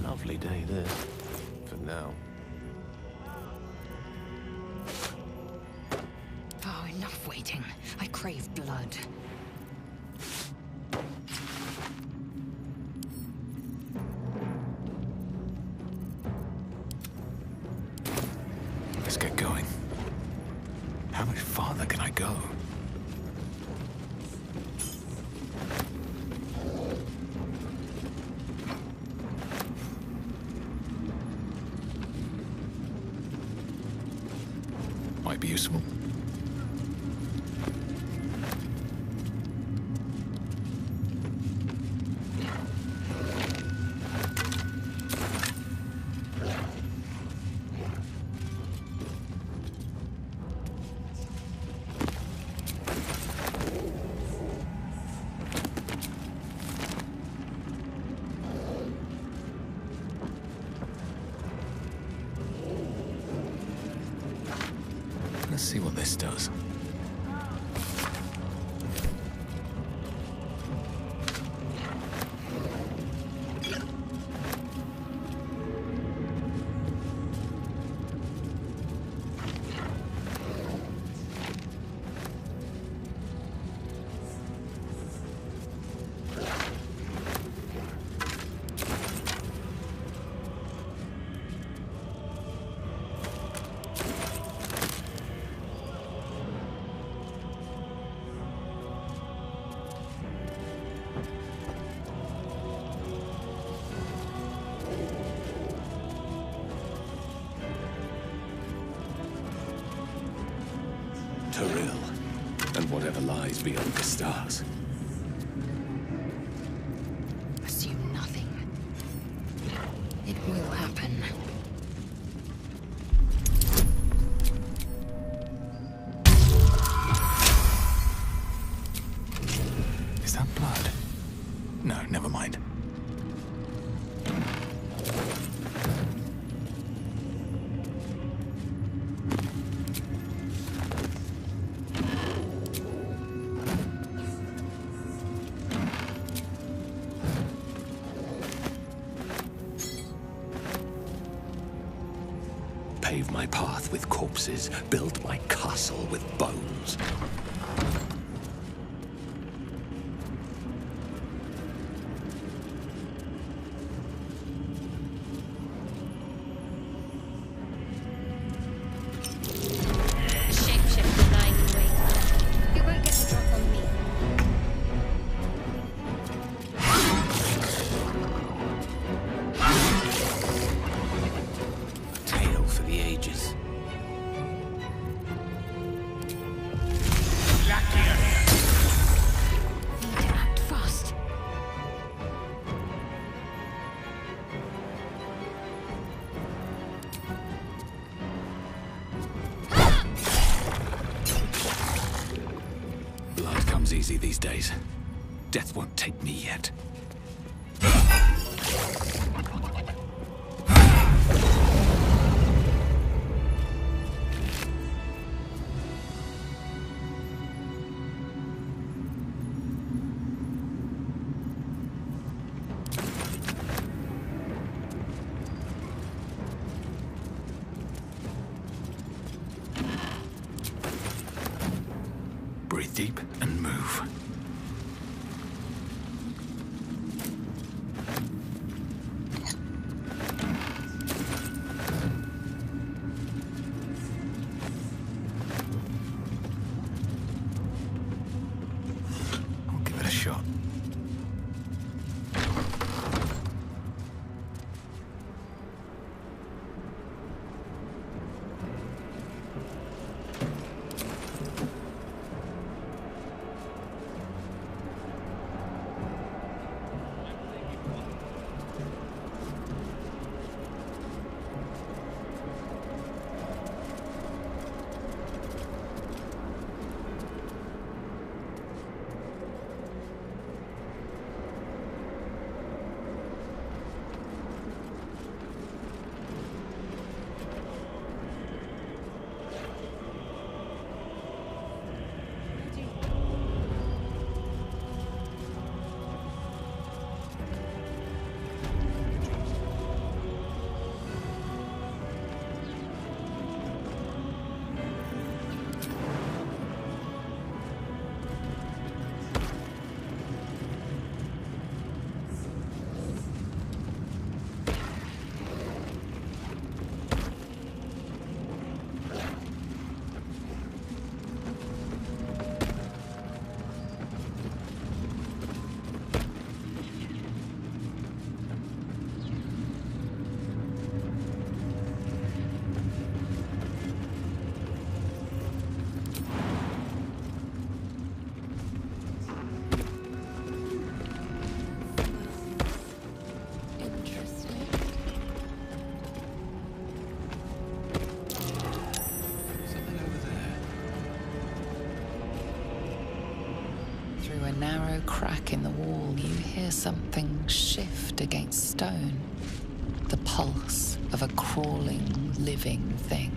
Lovely day this, for now. Oh, enough waiting. I crave blood. Let's get going. How much farther can I go? Might be useful. Let's see what this does. Toril, and whatever lies beyond the stars. Assume nothing. It will happen. mind. Pave my path with corpses, build my castle with bones. Shapeshifter lying in wait. You won't get a drop on me. Tale for the ages. Need to act fast. Blood comes easy these days. Death won't take me yet. Breathe deep and move. I'll give it a shot. Through a narrow crack in the wall, you hear something shift against stone. The pulse of a crawling, living thing.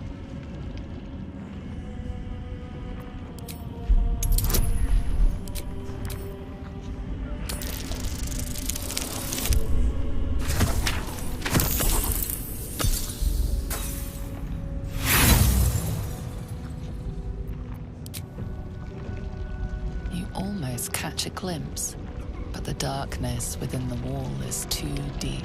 Almost catch a glimpse, but the darkness within the wall is too deep.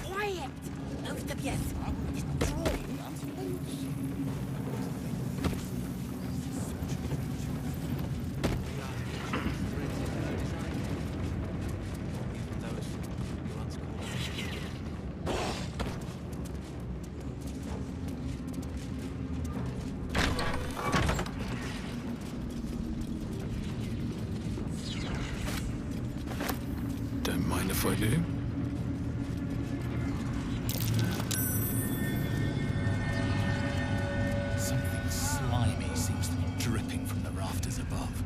Quiet! Move the pièce. if I do. Something slimy seems to be dripping from the rafters above.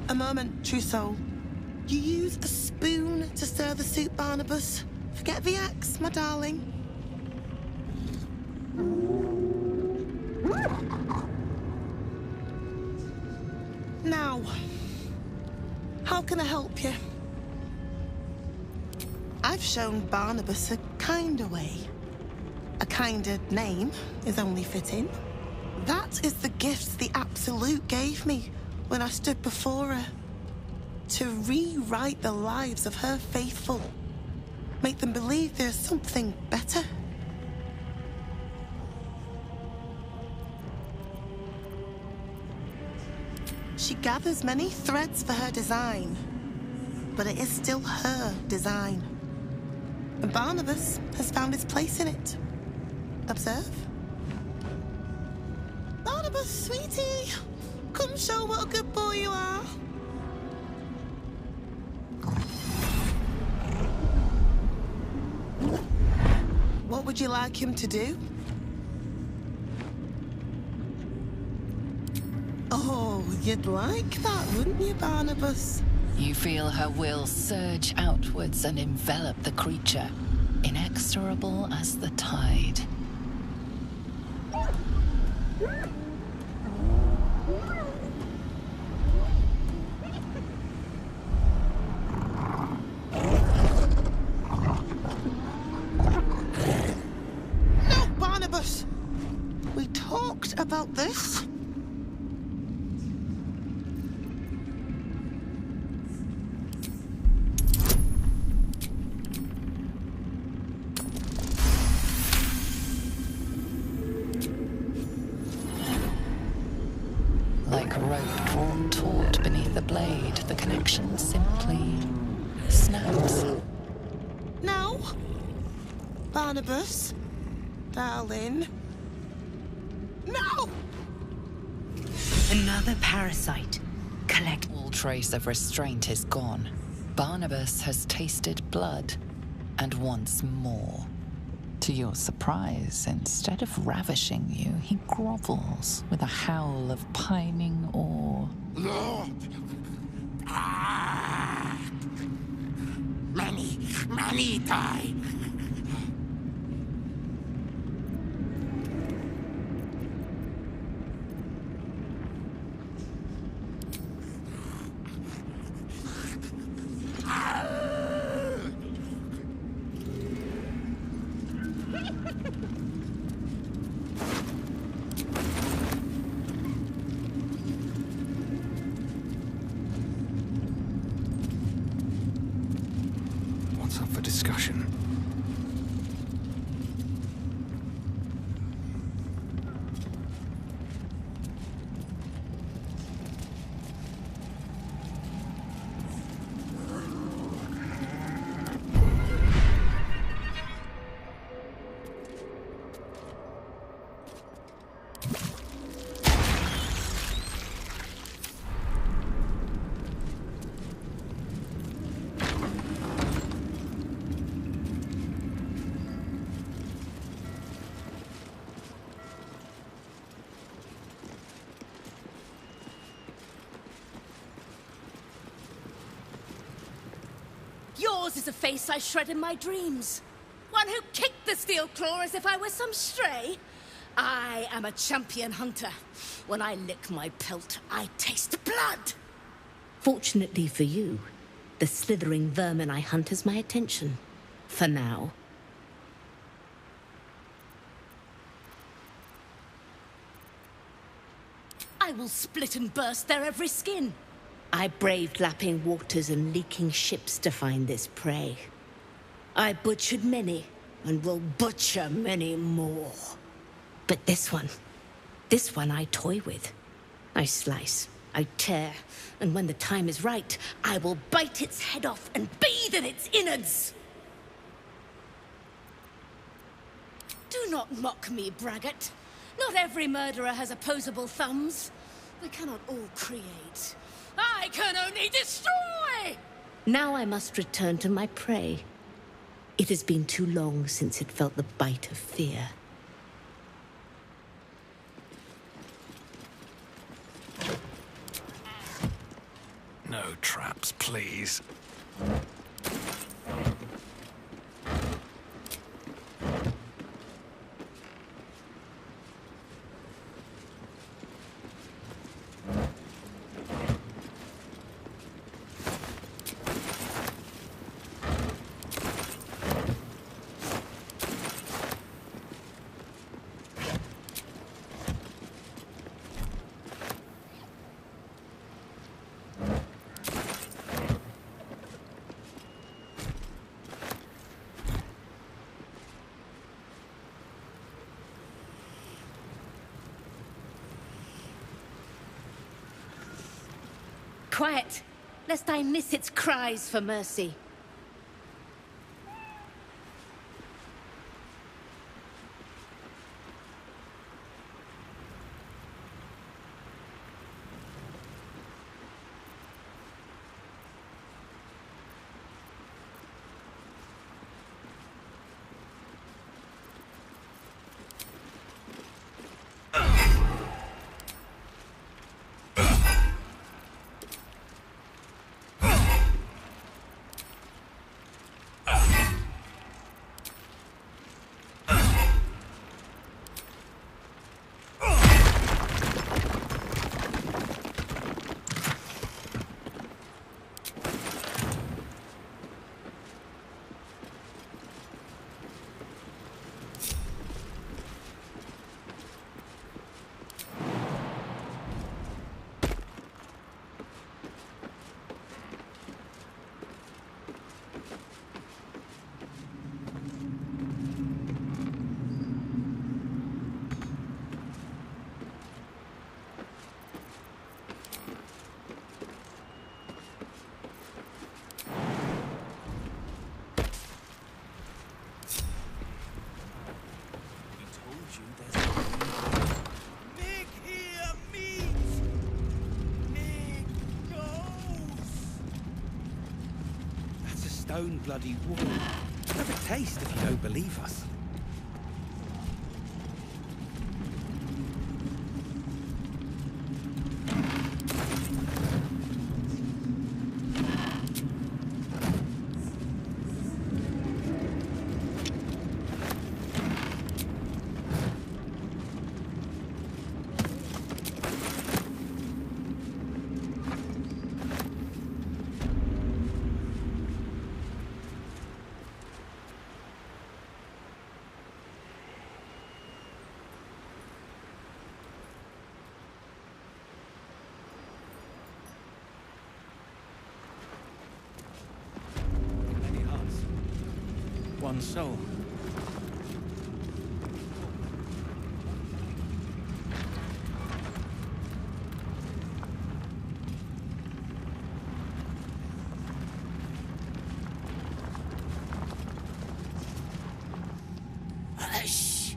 A moment, true soul. You use a spoon to stir the soup, Barnabas. Forget the axe, my darling. Now, how can I help you? I've shown Barnabas a kinder way. A kinder name is only fitting. That is the gift the Absolute gave me when I stood before her. To rewrite the lives of her faithful. Make them believe there's something better. She gathers many threads for her design, but it is still her design. And Barnabas has found his place in it. Observe. Barnabas, sweetie, come show what a good boy you are. What would you like him to do? Oh, you'd like that, wouldn't you, Barnabas? You feel her will surge outwards and envelop the creature, inexorable as the tide. No, Barnabas! We talked about this. Like a rope drawn taut beneath the blade, the connection simply snaps. No, Barnabas, darling. No! Another parasite. Collect. All trace of restraint is gone. Barnabas has tasted blood, and wants more. To your surprise, instead of ravishing you, he grovels with a howl of pining awe. Lord! Ah! Many die. What's up for discussion? Yours is a face I shred in my dreams. One who kicked the steel claw as if I were some stray. I am a champion hunter. When I lick my pelt, I taste blood. Fortunately for you, the slithering vermin I hunt has my attention. For now. I will split and burst their every skin. I braved lapping waters and leaking ships to find this prey. I butchered many, and will butcher many more. But this one I toy with. I slice, I tear, and when the time is right, I will bite its head off and bathe in its innards! Do not mock me, braggart. Not every murderer has opposable thumbs. We cannot all create. I can only destroy! Now I must return to my prey. It has been too long since it felt the bite of fear. No traps, please. Quiet, lest I miss its cries for mercy. Stone bloody wall. Have a taste if you don't believe us. One soul. Hush!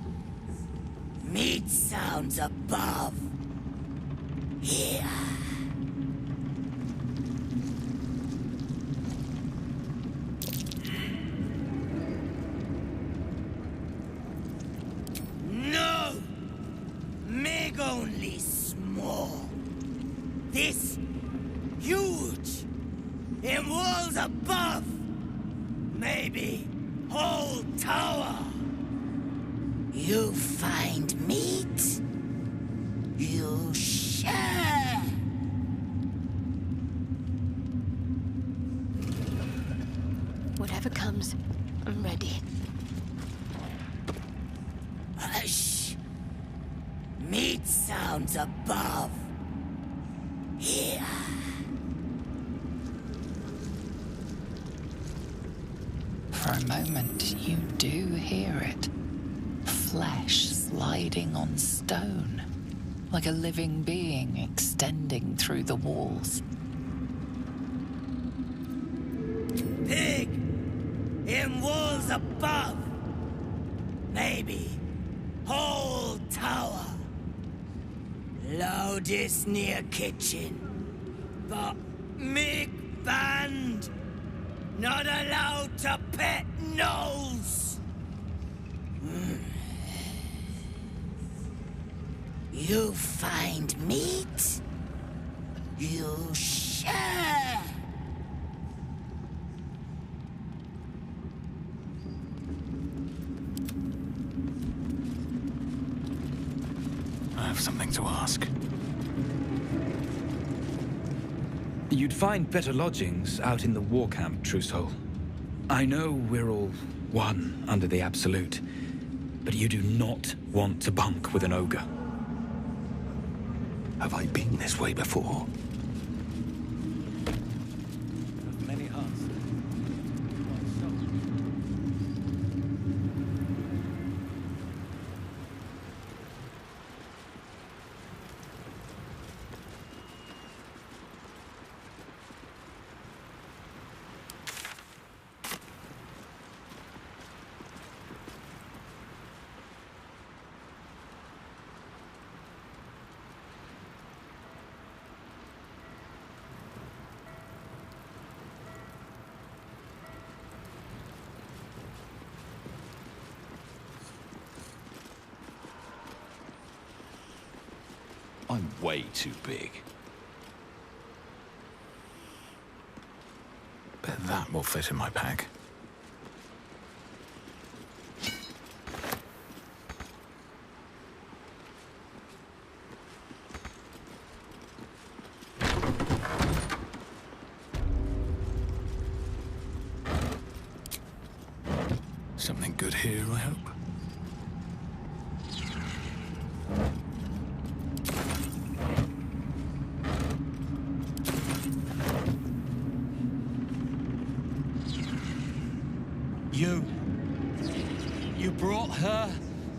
Meat sounds above. Here. Only small. This huge. In walls above. maybe whole tower. You find meat, you share. Whatever comes, I'm ready. Hush. Meat sounds above. Here. For a moment, you do hear it. Flesh sliding on stone, like a living being extending through the walls. Pig! In walls above! Maybe whole tower. Loudest near kitchen. But mig band! Not allowed to pet nose! You find meat, you share. I have something to ask. You'd find better lodgings out in the war camp, True Soul. I know we're all one under the Absolute, but you do not want to bunk with an ogre. Have I been this way before? Many hearts. I'm way too big. Bet that will fit in my pack. Something good here, I hope. You brought her,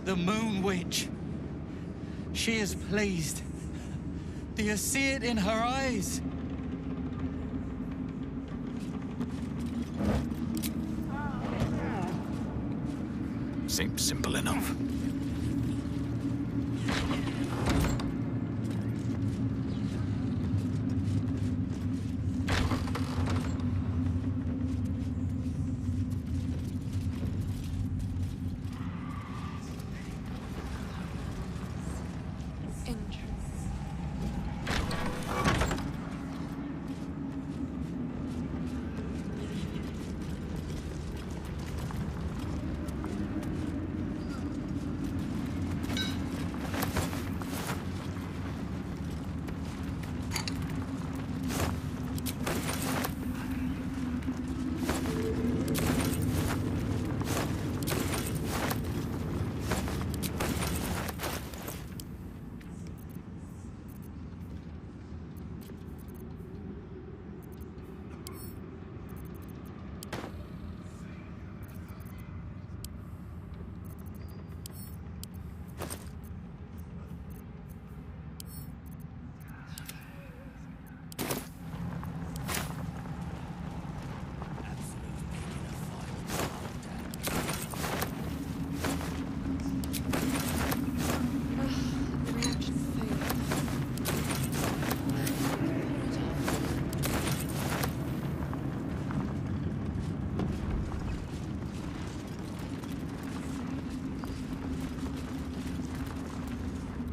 the Moon Witch. She is pleased. Do you see it in her eyes? Seems simple enough.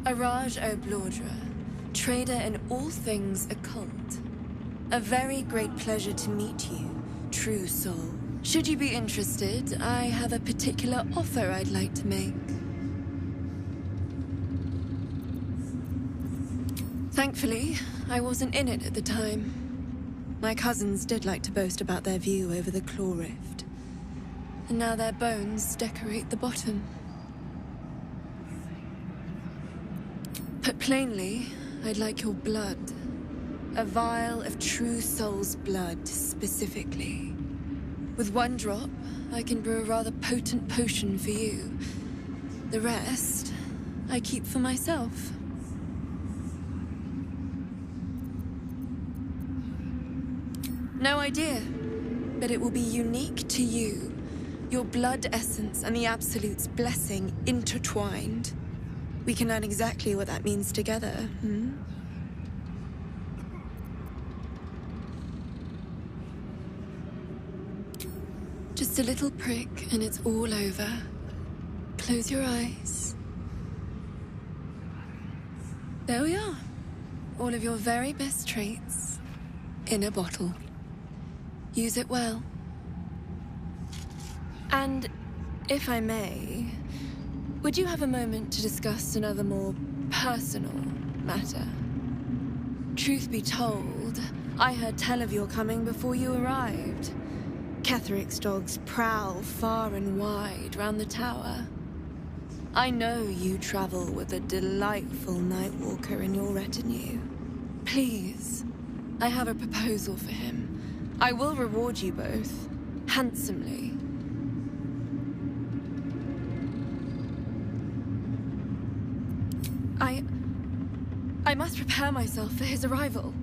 Araj O'Blordra, trader in all things occult. A very great pleasure to meet you, True Soul. Should you be interested, I have a particular offer I'd like to make. Thankfully, I wasn't in it at the time. My cousins did like to boast about their view over the claw rift. And now their bones decorate the bottom. Put plainly, I'd like your blood. A vial of true soul's blood, specifically. With one drop, I can brew a rather potent potion for you. The rest, I keep for myself. No idea, but it will be unique to you. Your blood essence and the Absolute's blessing intertwined. We can learn exactly what that means together, hmm? Just a little prick and it's all over. Close your eyes. There we are. All of your very best traits in a bottle. Use it well. And, if I may, would you have a moment to discuss another more personal matter? Truth be told, I heard tell of your coming before you arrived. Ketheric's dogs prowl far and wide round the tower. I know you travel with a delightful Nightwalker in your retinue. Please, I have a proposal for him. I will reward you both, handsomely. I must prepare myself for his arrival.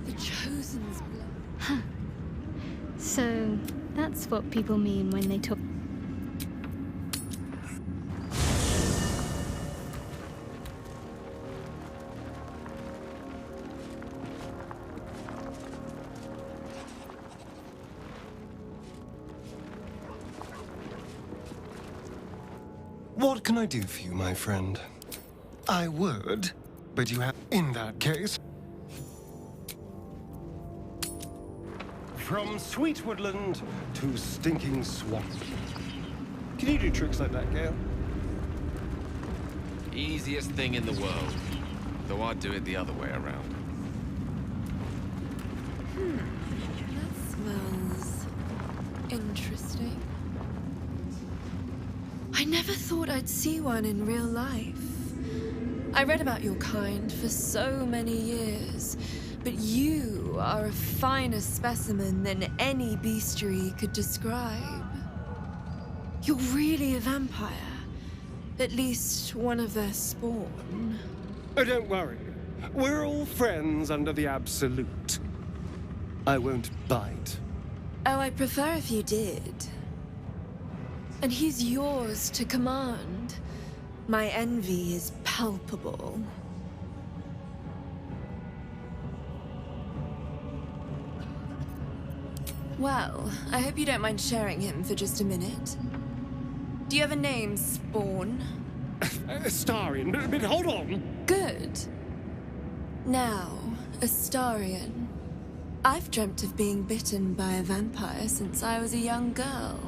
The Chosen's blood. Huh. So, that's what people mean when they talk. What can I do for you, my friend? I would, but you have... In that case... From sweet woodland to stinking swamp. Can you do tricks like that, Gale? Easiest thing in the world. Though I'd do it the other way around. That smells interesting. I never thought I'd see one in real life. I read about your kind for so many years, but you are a finer specimen than any bestiary could describe. You're really a vampire. At least one of their spawn. Oh, don't worry. We're all friends under the Absolute. I won't bite. Oh, I'd prefer if you did. And he's yours to command. My envy is palpable. Well, I hope you don't mind sharing him for just a minute. Do you have a name, Spawn? Astarion, but hold on. Good. Now, Astarion. I've dreamt of being bitten by a vampire since I was a young girl.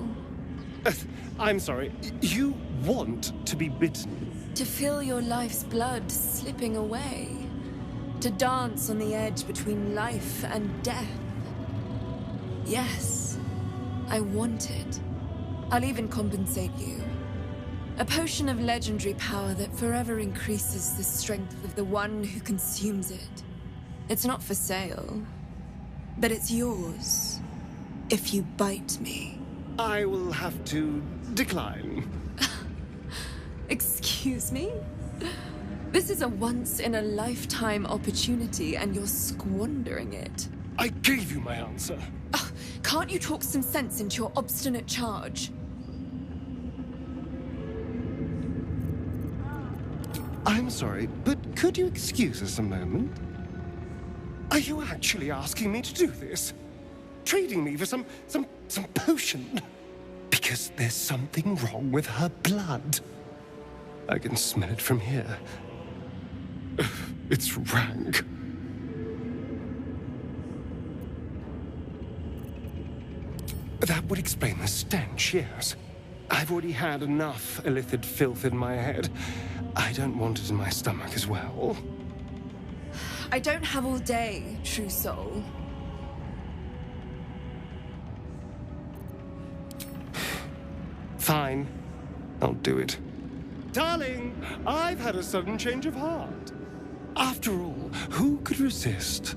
I'm sorry, you want to be bitten? To feel your life's blood slipping away. To dance on the edge between life and death. Yes, I want it. I'll even compensate you. A potion of legendary power that forever increases the strength of the one who consumes it. It's not for sale, but it's yours if you bite me. I will have to decline. Excuse me? This is a once-in-a-lifetime opportunity, and you're squandering it. I gave you my answer. Can't you talk some sense into your obstinate charge? I'm sorry, but could you excuse us a moment? Are you actually asking me to do this? Trading me for some Some potion. Because there's something wrong with her blood. I can smell it from here. It's rank. That would explain the stench, yes. I've already had enough illithid filth in my head. I don't want it in my stomach as well. I don't have all day, true soul. Fine. I'll do it. Darling, I've had a sudden change of heart. After all, who could resist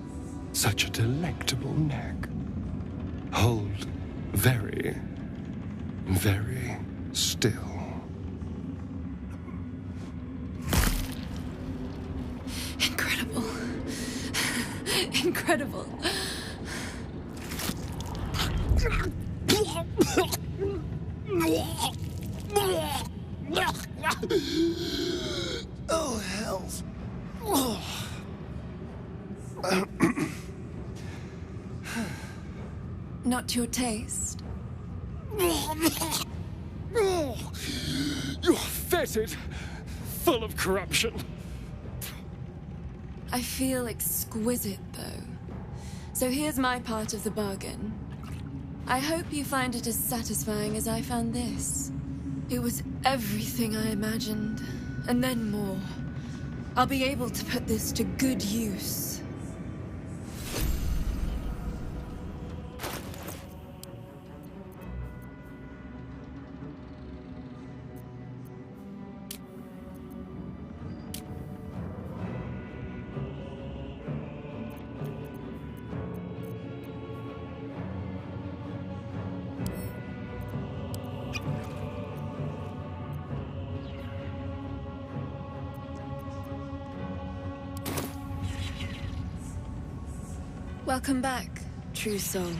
such a delectable neck? Hold very, very still. Incredible. Incredible. Oh, hells. Not your taste. You're fetid, full of corruption. I feel exquisite, though. So here's my part of the bargain. I hope you find it as satisfying as I found this. It was everything I imagined, and then more. I'll be able to put this to good use. Welcome back, true soul.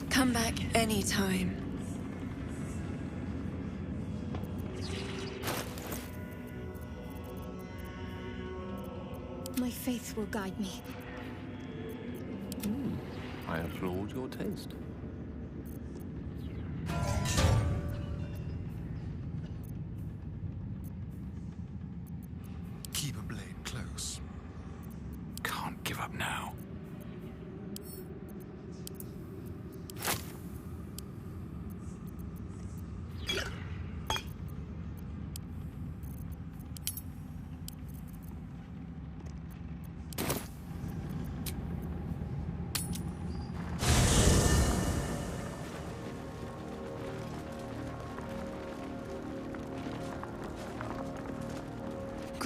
Come back anytime. My faith will guide me. I applaud your taste. Keep a blade close. Can't give up now.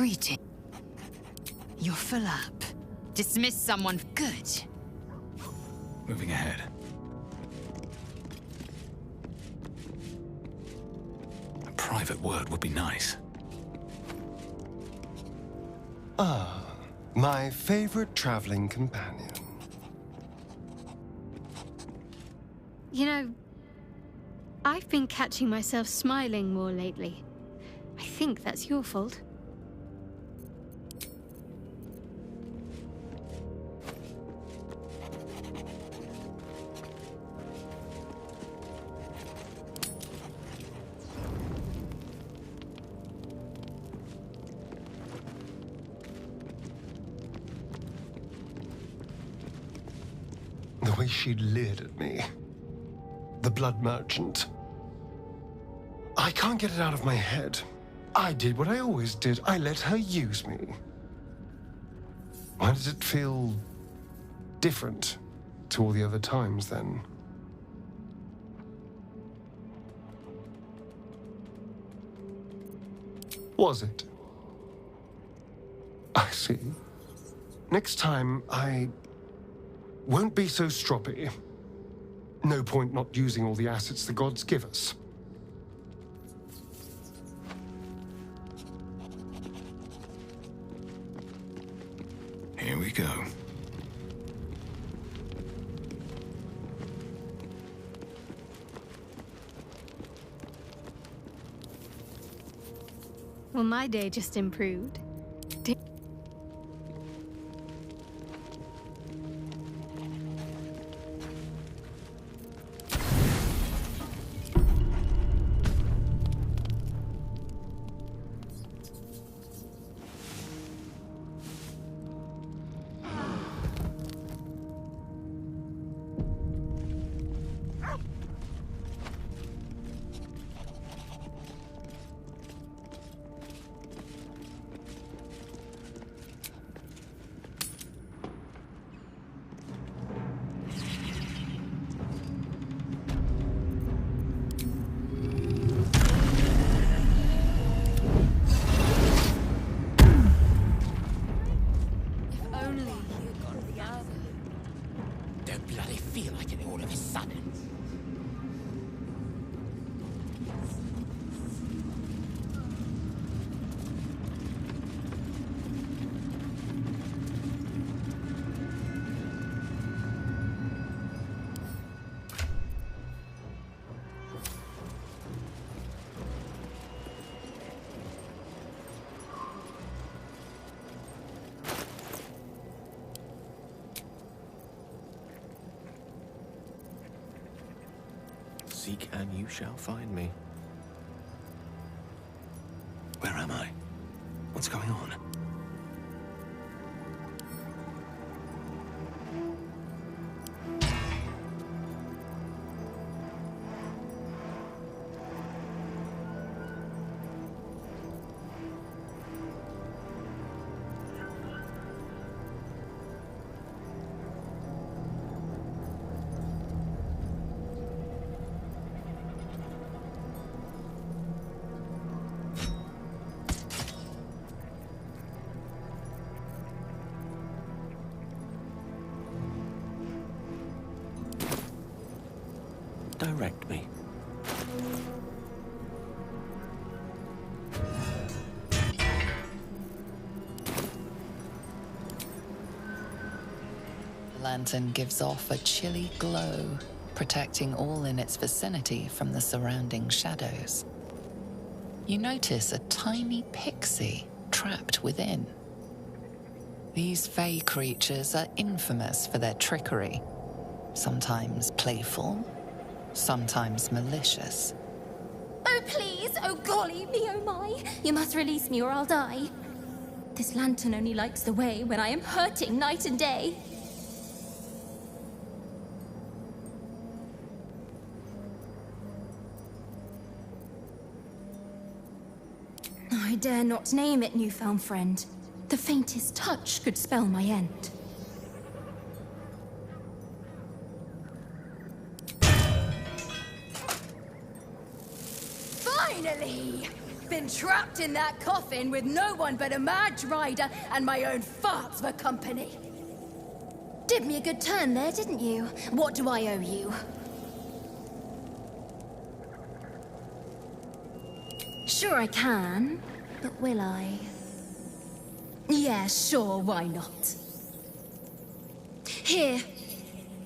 Greeting. You're full up. Dismiss someone. Good. Moving ahead. A private word would be nice. Ah, my favorite traveling companion. You know, I've been catching myself smiling more lately. I think that's your fault. The way she leered at me. The blood merchant. I can't get it out of my head. I did what I always did. I let her use me. Why does it feel different to all the other times then? Was it? I see. Next time, I won't be so stroppy. No point not using all the assets the gods give us. Here we go. Well, my day just improved. Seek and you shall find me. Where am I? What's going on? Direct me. The lantern gives off a chilly glow, protecting all in its vicinity from the surrounding shadows. You notice a tiny pixie trapped within. These fey creatures are infamous for their trickery, sometimes playful, sometimes malicious. Oh, please! Oh, golly me, oh my! You must release me or I'll die. This lantern only lights the way when I am hurting night and day. I dare not name it, newfound friend. The faintest touch could spell my end. Finally! Been been trapped in that coffin with no one but a mad rider and my own farts for company. Did me a good turn there, didn't you? What do I owe you? Sure I can, but will I? Yeah, sure, why not? Here,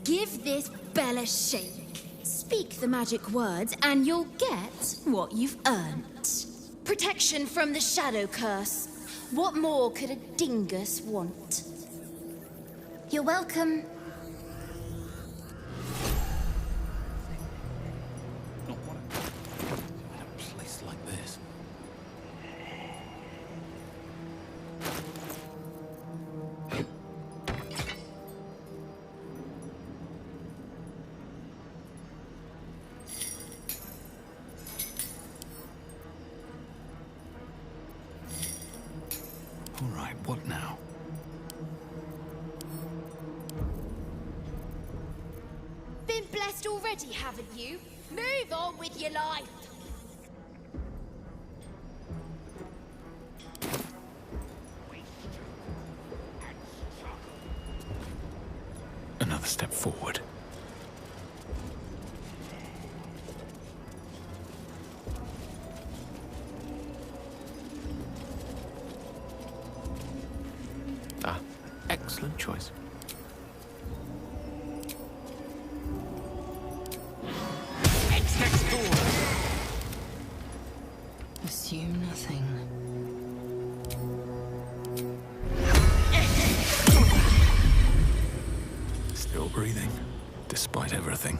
give this bell a shake. Speak the magic words and you'll get what you've earned. Protection from the shadow curse. What more could a dingus want? You're welcome. Place like this. All right, what now? Been blessed already, haven't you? Move on with your life. Another step forward. Ah, excellent choice. It's next door. Assume nothing. Still breathing, despite everything.